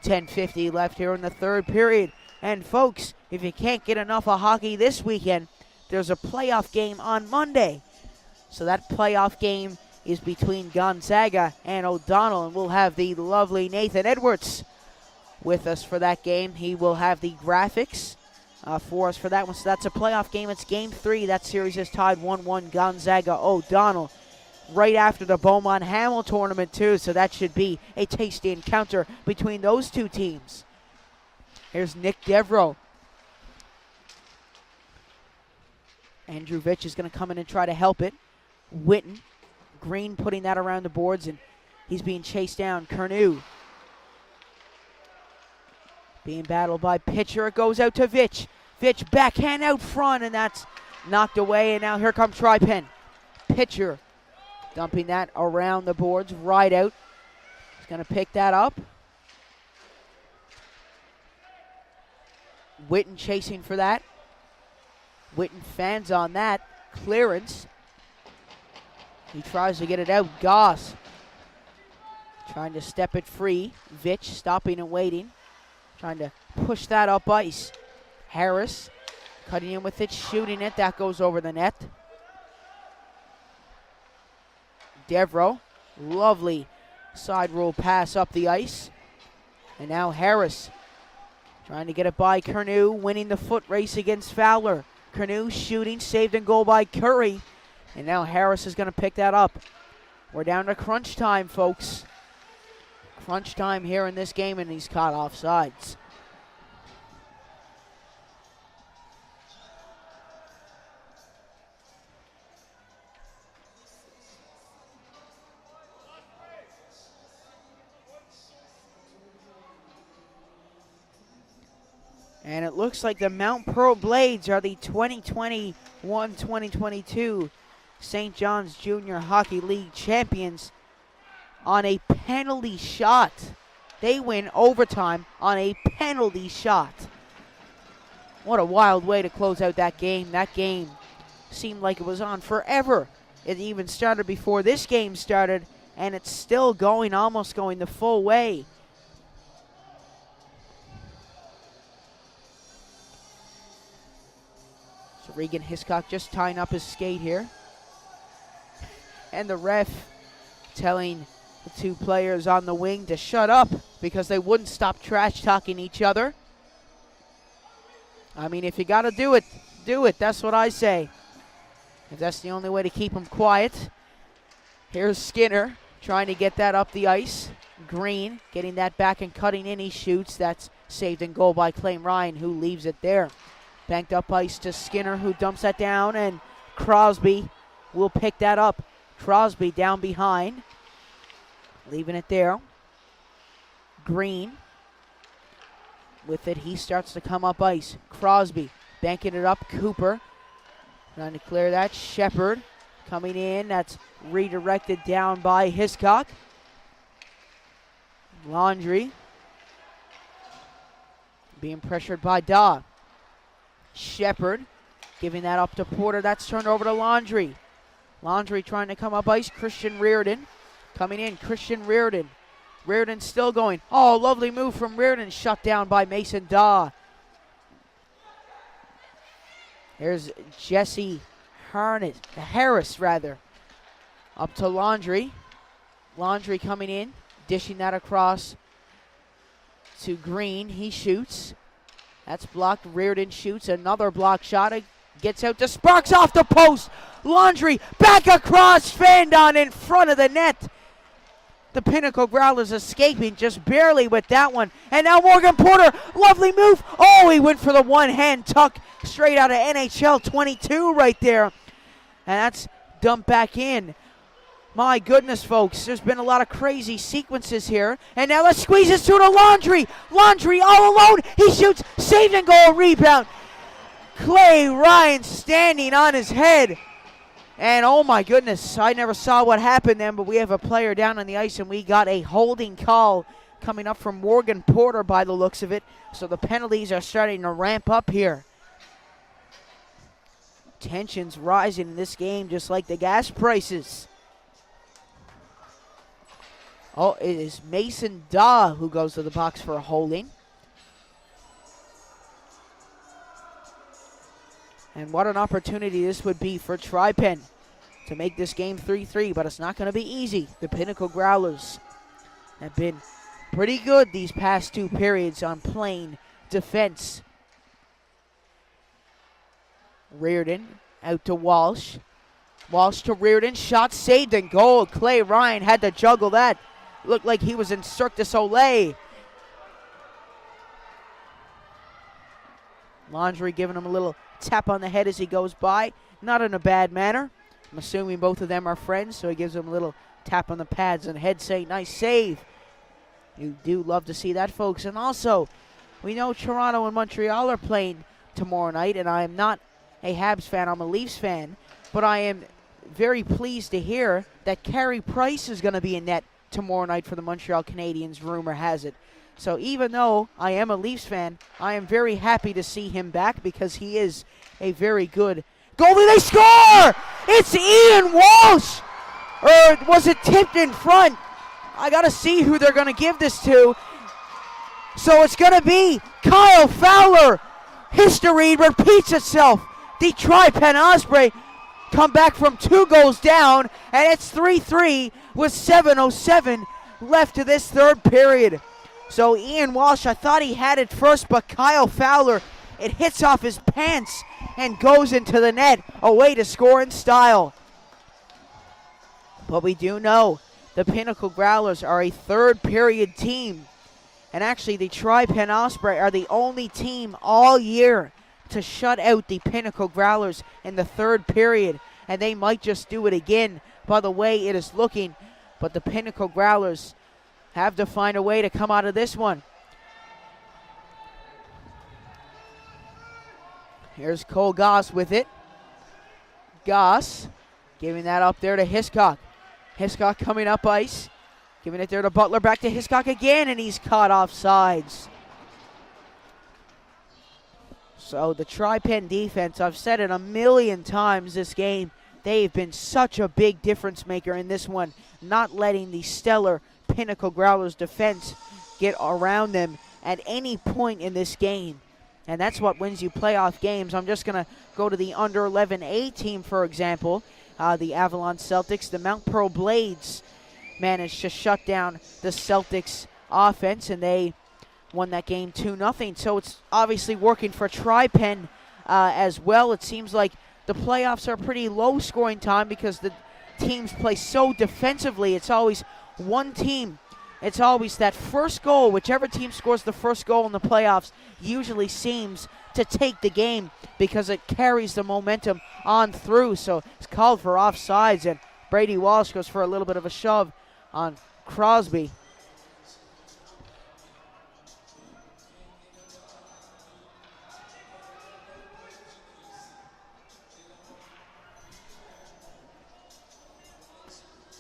10:50 left here in the third period. And folks, if you can't get enough of hockey this weekend, there's a playoff game on Monday. So that playoff game is between Gonzaga and O'Donnell, and we'll have the lovely Nathan Edwards with us for that game. He will have the graphics for us for that one. So that's a playoff game. It's game 3. That series is tied 1-1 Gonzaga O'Donnell. Right after the Beaumont Hamel tournament too, so that should be a tasty encounter between those two teams. Here's Nick Devereaux. Andrew Vitch is going to come in and try to help it. Witten, Green putting that around the boards, and he's being chased down. Curnew being battled by Pitcher. It goes out to Vitch. Vitch backhand out front, and that's knocked away, and now here comes Tri Pen. Pitcher dumping that around the boards, right out. He's going to pick that up. Witten chasing for that. Witten fans on that. Clearance. He tries to get it out. Goss trying to step it free. Vitch stopping and waiting. Trying to push that up ice. Harris cutting in with it, shooting it. That goes over the net. Devereaux, lovely side roll pass up the ice. And now Harris trying to get it by Curnew, winning the foot race against Fowler. Curnew shooting, saved and goal by Curry. And now Harris is going to pick that up. We're down to crunch time, folks. Crunch time here in this game, and he's caught offsides. And it looks like the Mount Pearl Blades are the 2021-2022 St. John's Junior Hockey League champions on a penalty shot. They win overtime on a penalty shot. What a wild way to close out that game. That game seemed like it was on forever. It even started before this game started, and it's still going, almost going the full way. So Regan Hiscock just tying up his skate here. And the ref telling the two players on the wing to shut up because they wouldn't stop trash talking each other. I mean, if you got to do it, do it. That's what I say. If that's the only way to keep them quiet. Here's Skinner trying to get that up the ice. Green getting that back and cutting in. He shoots. That's saved and goal by Clay Ryan, who leaves it there. Banked up ice to Skinner, who dumps that down, and Crosby will pick that up. Crosby down behind, leaving it there. Green with it, he starts to come up ice. Crosby banking it up. Cooper trying to clear that. Shepard coming in. That's redirected down by Hiscock. Laundry being pressured by Daw. Shepard giving that up to Porter. That's turned over to Laundry. Laundry trying to come up ice. Christian Reardon coming in. Christian Reardon. Reardon still going. Oh, lovely move from Reardon. Shut down by Mason Daw. Here's Jesse Harris. Up to Laundry. Laundry coming in. Dishing that across to Green. He shoots. That's blocked. Reardon shoots. Another block shot. It gets out to Sparks off the post. Laundry back across. Fandon in front of the net. The Pinnacle Growlers escaping just barely with that one. And now Morgan Porter. Lovely move. Oh, he went for the one-hand tuck straight out of NHL 22 right there. And that's dumped back in. My goodness, folks, there's been a lot of crazy sequences here. And now let's squeeze this through to Laundry. Laundry all alone. He shoots, saved and goal, rebound. Clay Ryan standing on his head. And oh my goodness, I never saw what happened then, but we have a player down on the ice and we got a holding call coming up from Morgan Porter by the looks of it. So the penalties are starting to ramp up here. Tensions rising in this game just like the gas prices. Oh, it is Mason Daw who goes to the box for a holding. And what an opportunity this would be for Tri Pen to make this game 3-3, but it's not going to be easy. The Pinnacle Growlers have been pretty good these past 2 periods on playing defense. Reardon out to Walsh. Walsh to Reardon. Shot saved and goal. Clay Ryan had to juggle that. Looked like he was in Cirque du Soleil. Laundry giving him a little tap on the head as he goes by. Not in a bad manner. I'm assuming both of them are friends, so he gives him a little tap on the pads and head saying, nice save. You do love to see that, folks. And also, we know Toronto and Montreal are playing tomorrow night, and I am not a Habs fan, I'm a Leafs fan, but I am very pleased to hear that Carey Price is going to be in net tomorrow night for the Montreal Canadiens, rumor has it. So even though I am a Leafs fan, I am very happy to see him back because he is a very good goalie. They score! It's Ian Walsh! Or was it tipped in front? I got to see who they're going to give this to. So it's going to be Kyle Fowler. History repeats itself. The Tri Pen Osprey come back from 2 goals down, and it's 3-3 with 7:07 left to this 3rd period. So Ian Walsh, I thought he had it first, but Kyle Fowler, it hits off his pants and goes into the net, a way to score in style. But we do know the Pinnacle Growlers are a 3rd period team. And actually, the Tri Pen Osprey are the only team all year to shut out the Pinnacle Growlers in the 3rd period. And they might just do it again by the way it is looking. But the Pinnacle Growlers have to find a way to come out of this one. Here's Cole Goss with it. Goss giving that up there to Hiscock. Hiscock coming up ice. Giving it there to Butler. Back to Hiscock again, and he's caught off sides. So the Tri Pen defense, I've said it a million times this game, they've been such a big difference maker in this one, not letting the stellar Pinnacle Growlers defense get around them at any point in this game. And that's what wins you playoff games. I'm just going to go to the under 11A team, for example. The Avalon Celtics, the Mount Pearl Blades managed to shut down the Celtics offense, and they won that game 2-0. So it's obviously working for Tri Pen as well. It seems like the playoffs are pretty low scoring time because the teams play so defensively. It's always one team. It's always that first goal. Whichever team scores the first goal in the playoffs usually seems to take the game because it carries the momentum on through. So it's called for offsides, and Brady Walsh goes for a little bit of a shove on Crosby.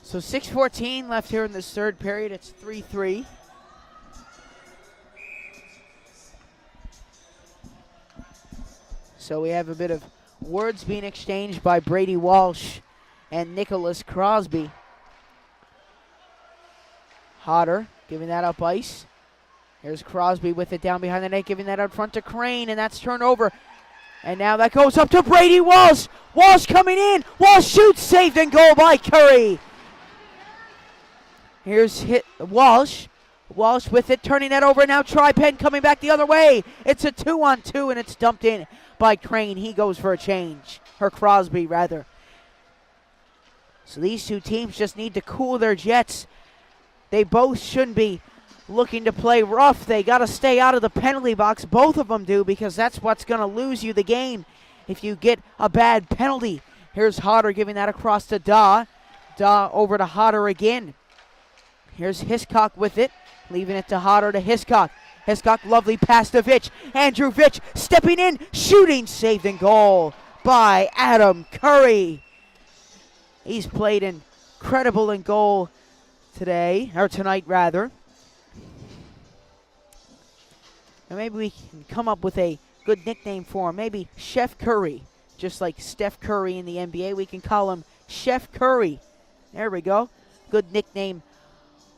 So 6:14 left here in this 3rd period. It's 3-3. So we have a bit of words being exchanged by Brady Walsh and Nicholas Crosby. Hodder giving that up ice. Here's Crosby with it down behind the net, giving that out front to Crane, and that's turned over. And now that goes up to Brady Walsh. Walsh coming in. Walsh shoots, saved and goal by Curry. Here's Walsh. Walsh with it, turning that over. Now Tri Pen coming back the other way. It's a 2-on-2, and it's dumped in by Crane. He goes for a change. Or Crosby, rather. So these two teams just need to cool their jets. They both shouldn't be looking to play rough. They got to stay out of the penalty box. Both of them do, because that's what's going to lose you the game if you get a bad penalty. Here's Hodder giving that across to Daw. Daw over to Hodder again. Here's Hiscock with it, leaving it to Hodder to Hiscock. Hiscock, lovely pass to Vitch. Andrew Vitch stepping in, shooting, saved and goal by Adam Curry. He's played incredible in goal today, or tonight rather. And maybe we can come up with a good nickname for him. Maybe Chef Curry. Just like Steph Curry in the NBA, we can call him Chef Curry. There we go. Good nickname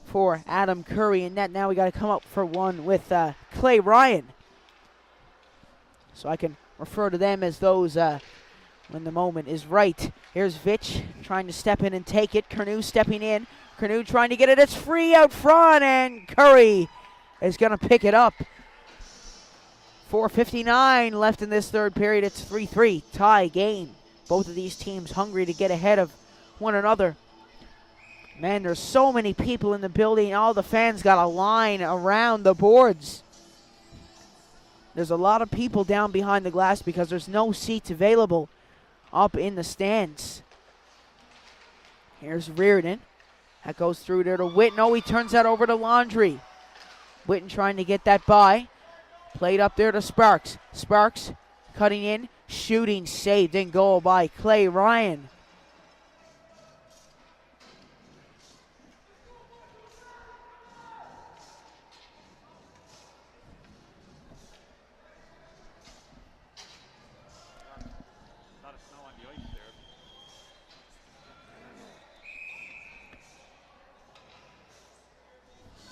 for Adam Curry in net. Now we got to come up for one with Clay Ryan. So I can refer to them as those when the moment is right. Here's Vitch trying to step in and take it. Curnow stepping in. Curnow trying to get it. It's free out front, and Curry is going to pick it up. 4:59 left in this third period. It's 3-3 tie game. Both of these teams hungry to get ahead of one another. Man, there's so many people in the building. All the fans got a line around the boards. There's a lot of people down behind the glass because there's no seats available up in the stands. Here's Reardon. That goes through there to Witten. Oh, he turns that over to Laundry. Witten trying to get that by. Played up there to Sparks. Sparks cutting in, shooting, saved in goal by Clay Ryan.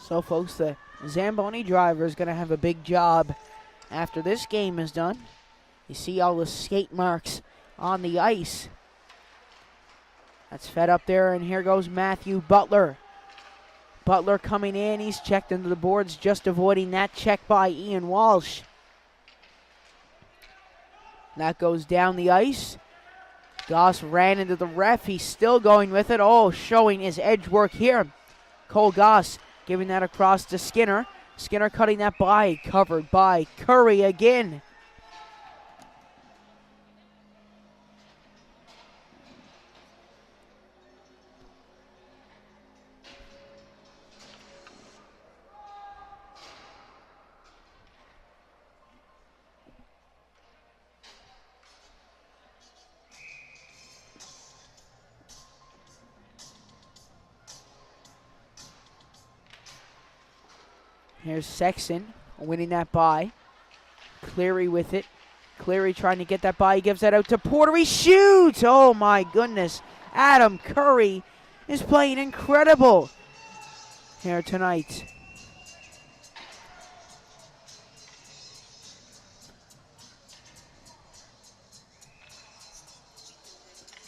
So, folks, the Zamboni driver is going to have a big job after this game is done. You see all the skate marks on the ice. That's fed up there, and here goes Matthew Butler. Butler coming in. He's checked into the boards, just avoiding that check by Ian Walsh. That goes down the ice. Goss ran into the ref. He's still going with it. Oh, showing his edge work here. Cole Goss giving that across to Skinner. Skinner cutting that by, covered by Curry again. Here's Sexton winning that by. Cleary with it. Cleary trying to get that by. He gives that out to Porter. He shoots! Oh my goodness. Adam Curry is playing incredible here tonight.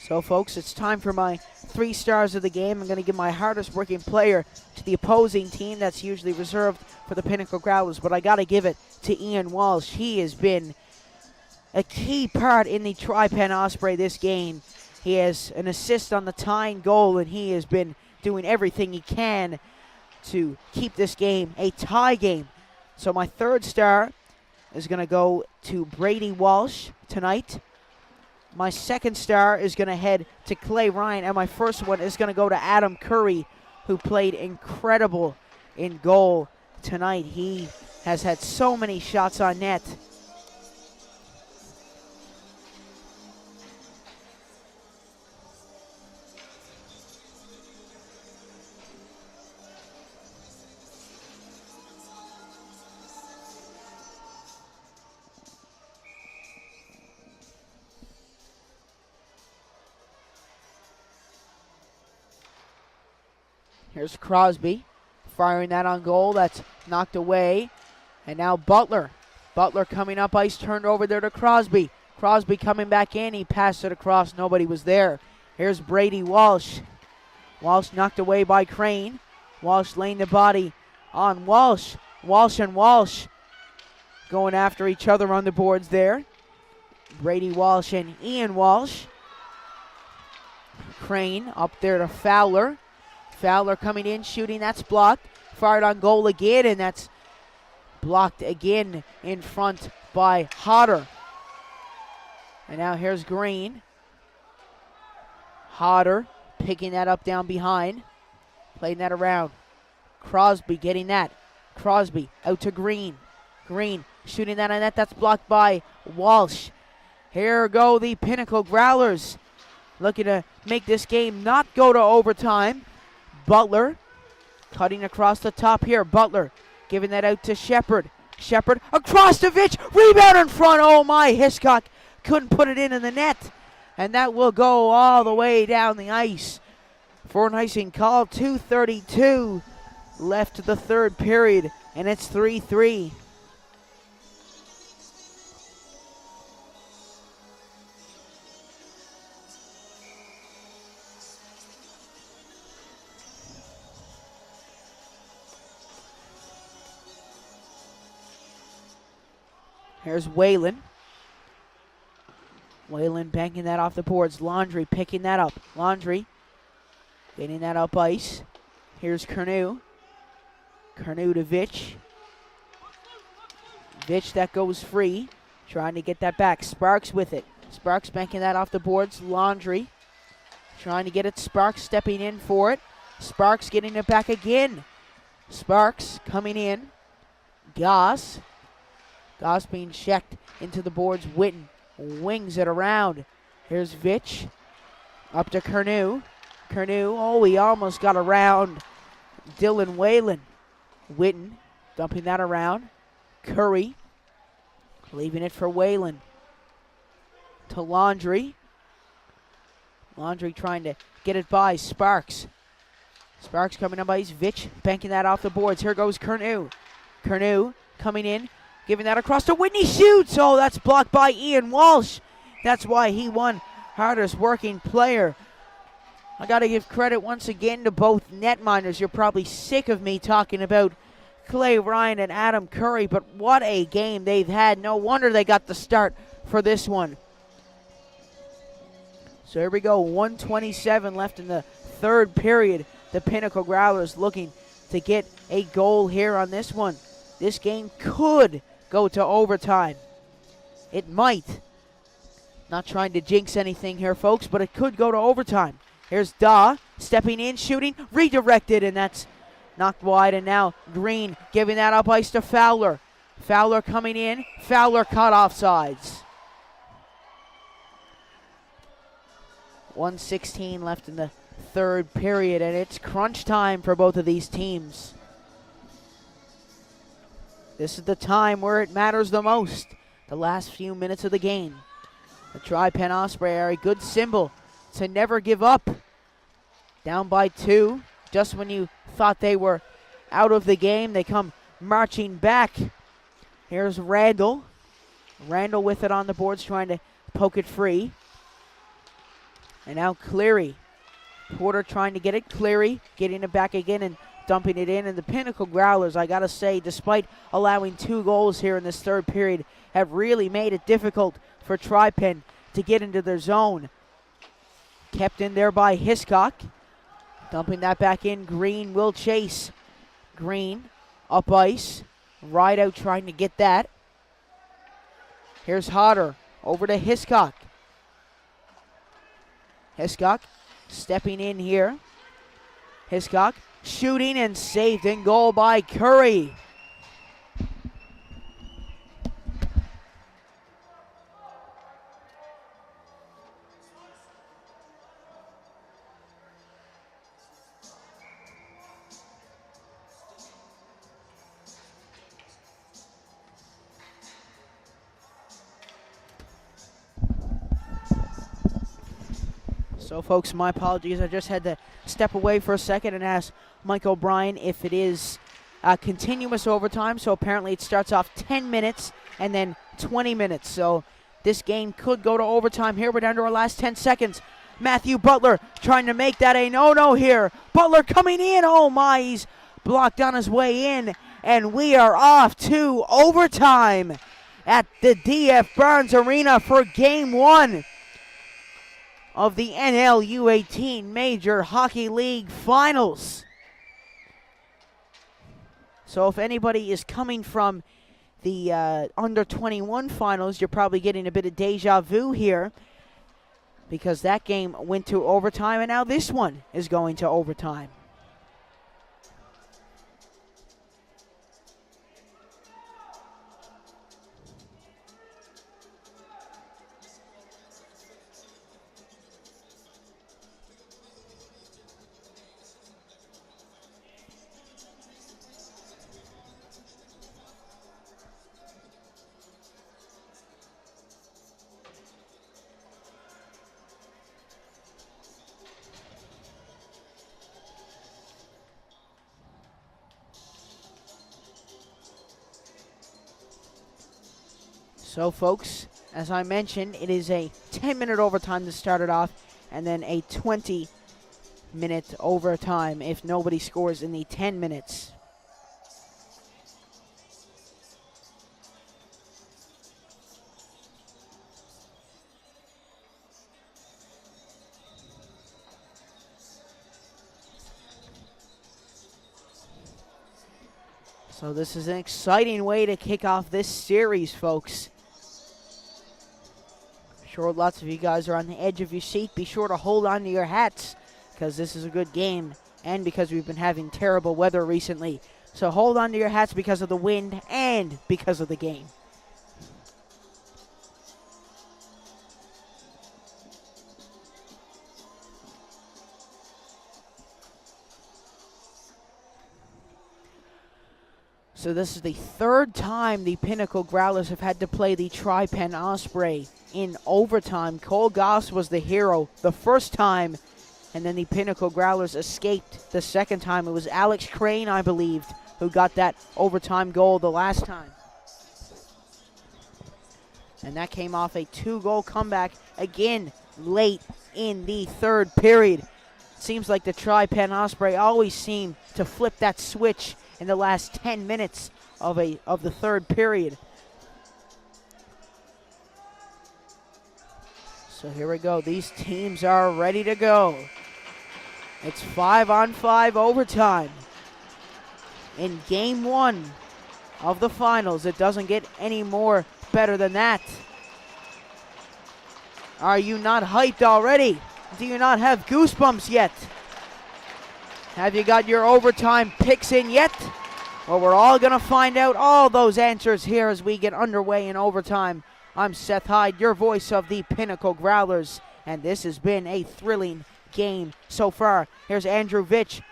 So, folks, it's time for my 3 stars of the game. I'm going to give my hardest working player to the opposing team. That's usually reserved for the Pinnacle Growlers, but I got to give it to Ian Walsh. He has been a key part in the Tri Pen Osprey this game. He has an assist on the tying goal, and he has been doing everything he can to keep this game a tie game. So my 3rd star is going to go to Brady Walsh tonight. My 2nd star is going to head to Clay Ryan, and my 1st one is going to go to Adam Curry, who played incredible in goal tonight. He has had so many shots on net. Here's Crosby firing that on goal. That's knocked away. And now Butler. Butler coming up ice, turned over there to Crosby. Crosby coming back in. He passed it across. Nobody was there. Here's Brady Walsh. Walsh knocked away by Crane. Walsh laying the body on Walsh. Walsh and Walsh going after each other on the boards there. Brady Walsh and Ian Walsh. Crane up there to Fowler. Fowler coming in, shooting. That's blocked. Fired on goal again, and that's blocked again in front by Hodder. And now here's Green. Hodder picking that up down behind. Playing that around. Crosby getting that. Crosby out to Green. Green shooting that on net. That's blocked by Walsh. Here go the Pinnacle Growlers. Looking to make this game not go to overtime. Butler cutting across the top here. Butler giving that out to Shepard. Shepard across to Vitch. Rebound in front. Oh my, Hiscock couldn't put it in the net. And that will go all the way down the ice for an icing call. 2:32 left to the third period, and it's 3-3. Here's Whalen. Whalen banking that off the boards. Laundry picking that up. Laundry getting that up ice. Here's Curnew. Curnew to Vitch. Vitch that goes free. Trying to get that back. Sparks with it. Sparks banking that off the boards. Laundry trying to get it. Sparks stepping in for it. Sparks getting it back again. Sparks coming in. Goss. Goss being checked into the boards. Witten wings it around. Here's Vitch. Up to Curnew. Curnew, oh, he almost got around Dylan Whalen. Witten dumping that around. Curry leaving it for Whalen. To Laundry. Laundry trying to get it by Sparks. Sparks coming up ice. Vitch banking that off the boards. Here goes Curnew. Curnew coming in. Giving that across to Whitney. Shoots. Oh, that's blocked by Ian Walsh. That's why he won hardest working player. I got to give credit once again to both netminders. You're probably sick of me talking about Clay Ryan and Adam Curry, but what a game they've had. No wonder they got the start for this one. So here we go. 1:27 left in the third period. The Pinnacle Growlers looking to get a goal here on this one. This game could go to overtime. It might. Not trying to jinx anything here, folks, but it could go to overtime. Here's Daw stepping in, shooting, redirected, and that's knocked wide. And now Green giving that up ice to Fowler. Fowler coming in. Fowler caught offsides. 1:16 left in the third period, and it's crunch time for both of these teams. This is the time where it matters the most, the last few minutes of the game. The Tri Pen Osprey are a good symbol to never give up. Down by 2, just when you thought they were out of the game, they come marching back. Here's Randall. Randall with it on the boards, trying to poke it free. And now Cleary. Porter trying to get it. Cleary getting it back again and dumping it in. And the Pinnacle Growlers, I got to say, despite allowing 2 goals here in this third period, have really made it difficult for Tri Pen to get into their zone. Kept in there by Hiscock. Dumping that back in. Green will chase. Green up ice. Rideout trying to get that. Here's Hodder over to Hiscock. Hiscock stepping in here. Hiscock shooting and saved in goal by Curry. So, folks, my apologies. I just had to step away for a second and ask Mike O'Brien if it is continuous overtime. So, apparently it starts off 10 minutes and then 20 minutes. So, this game could go to overtime here. We're down to our last 10 seconds. Matthew Butler trying to make that a no-no here. Butler coming in. Oh, my. He's blocked on his way in. And we are off to overtime at the D.F. Barnes Arena for Game 1 of the NL U18 Major Hockey League Finals. So if anybody is coming from the under 21 finals, you're probably getting a bit of deja vu here, because that game went to overtime and now this one is going to overtime. So, folks, as I mentioned, it is a 10-minute overtime to start it off, and then a 20-minute overtime if nobody scores in the 10 minutes. So this is an exciting way to kick off this series, folks. I'm sure lots of you guys are on the edge of your seat. Be sure to hold on to your hats because this is a good game and because we've been having terrible weather recently. So hold on to your hats because of the wind and because of the game. So this is the third time the Pinnacle Growlers have had to play the Tri Pen Osprey in overtime. Cole Goss was the hero the first time, and then the Pinnacle Growlers escaped the second time. It was Alex Crane, I believed, who got that overtime goal the last time. And that came off a 2-goal comeback, again, late in the third period. Seems like the Tri Pen Osprey always seem to flip that switch in the last 10 minutes of the third period. So here we go. These teams are ready to go. It's 5-on-5 overtime in game 1 of the finals. It doesn't get any more better than that. Are you not hyped already? Do you not have goosebumps yet? Have you got your overtime picks in yet? Well, we're all going to find out all those answers here as we get underway in overtime. I'm Seth Hyde, your voice of the Pinnacle Growlers, and this has been a thrilling game so far. Here's Andrew Vitch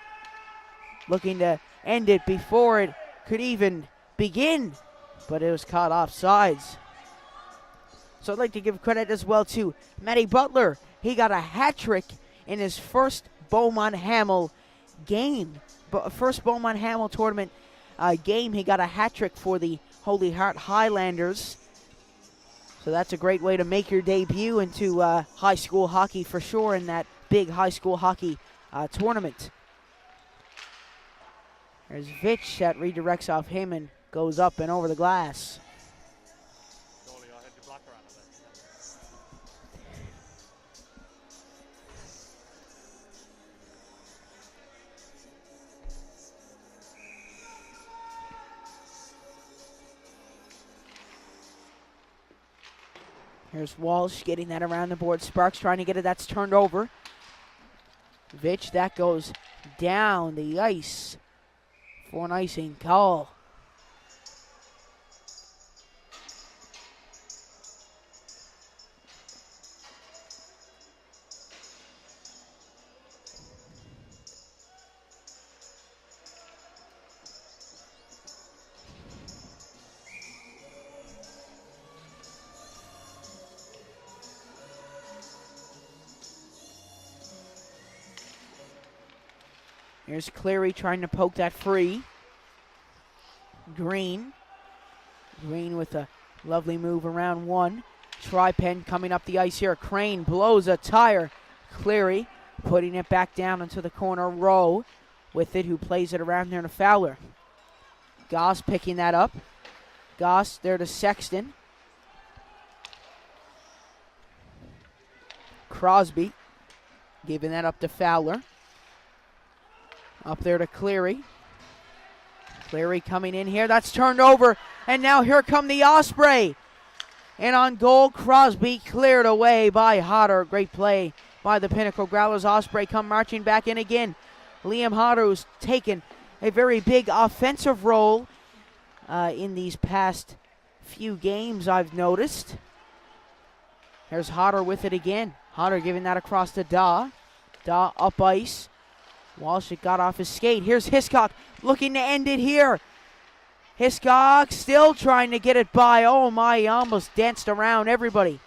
looking to end it before it could even begin, but it was caught offsides. So I'd like to give credit as well to Matty Butler. He got a hat trick in his first Beaumont Hamel game, first Beaumont Hamel tournament game. He got a hat trick for the Holy Heart Highlanders. So that's a great way to make your debut into high school hockey for sure in that big high school hockey tournament. There's Vitch that redirects off him and goes up and over the glass. Here's Walsh getting that around the board. Sparks trying to get it. That's turned over. Vitch, that goes down the ice for an icing call. Here's Cleary trying to poke that free. Green with a lovely move around one. Tri Pen coming up the ice here. Crane blows a tire. Cleary putting it back down into the corner row with it, who plays it around there to Fowler. Goss picking that up. Goss there to Sexton. Crosby giving that up to Fowler. Up there to Cleary. Cleary coming in here. That's turned over. And now here come the Osprey. And on goal, Crosby cleared away by Hodder. Great play by the Pinnacle Growlers. Osprey come marching back in again. Liam Hodder, who's taken a very big offensive role in these past few games, I've noticed. Here's Hodder with it again. Hodder giving that across to Daw. Daw up ice. Walsh got off his skate. Here's Hiscock looking to end it here. Hiscock still trying to get it by. Oh my, he almost danced around everybody.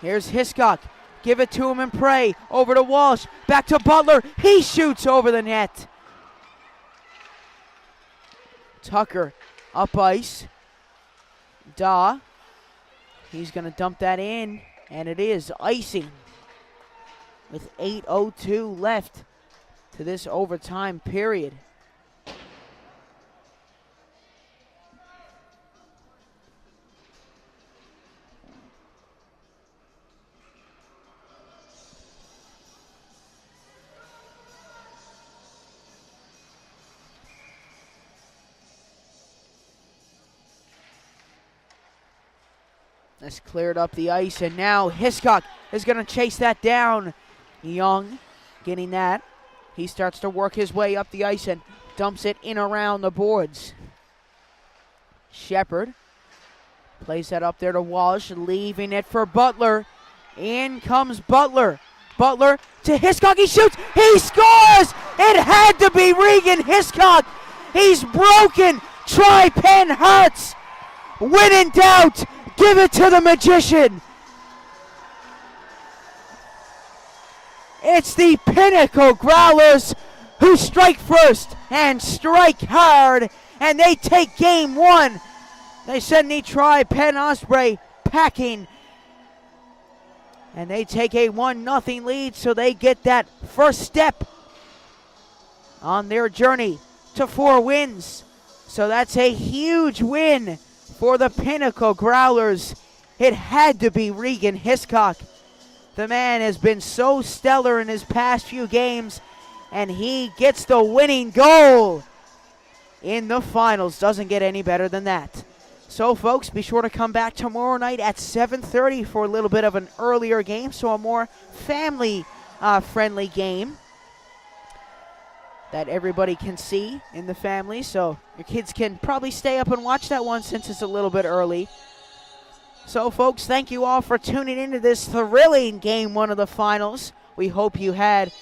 Here's Hiscock. Give it to him and pray. Over to Walsh. Back to Butler. He shoots over the net. Tucker up ice. Da. He's going to dump that in, and it is icing with 8:02 left to this overtime period. That's cleared up the ice, and now Hiscock is going to chase that down. Young getting that. He starts to work his way up the ice and dumps it in around the boards. Shepard plays that up there to Walsh, leaving it for Butler. In comes Butler. Butler to Hiscock. He shoots. He scores! It had to be Regan Hiscock. He's broken. Tri Pen hurts. When in doubt, give it to the magician. It's the Pinnacle Growlers who strike first and strike hard, and they take game one. They send the Tri Pen Osprey packing, and they take a 1-0 lead, so they get that first step on their journey to 4 wins. So that's a huge win for the Pinnacle Growlers. It had to be Regan Hiscock. The man has been so stellar in his past few games, and he gets the winning goal in the finals. Doesn't get any better than that. So, folks, be sure to come back tomorrow night at 7:30 for a little bit of an earlier game, so a more family-friendly game that everybody can see in the family. So your kids can probably stay up and watch that one since it's a little bit early. So, folks, thank you all for tuning into this thrilling game one of the finals. We hope you had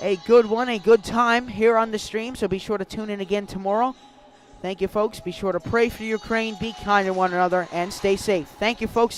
a good one, a good time here on the stream. So be sure to tune in again tomorrow. Thank you, folks. Be sure to pray for Ukraine, be kind to one another, and stay safe. Thank you, folks.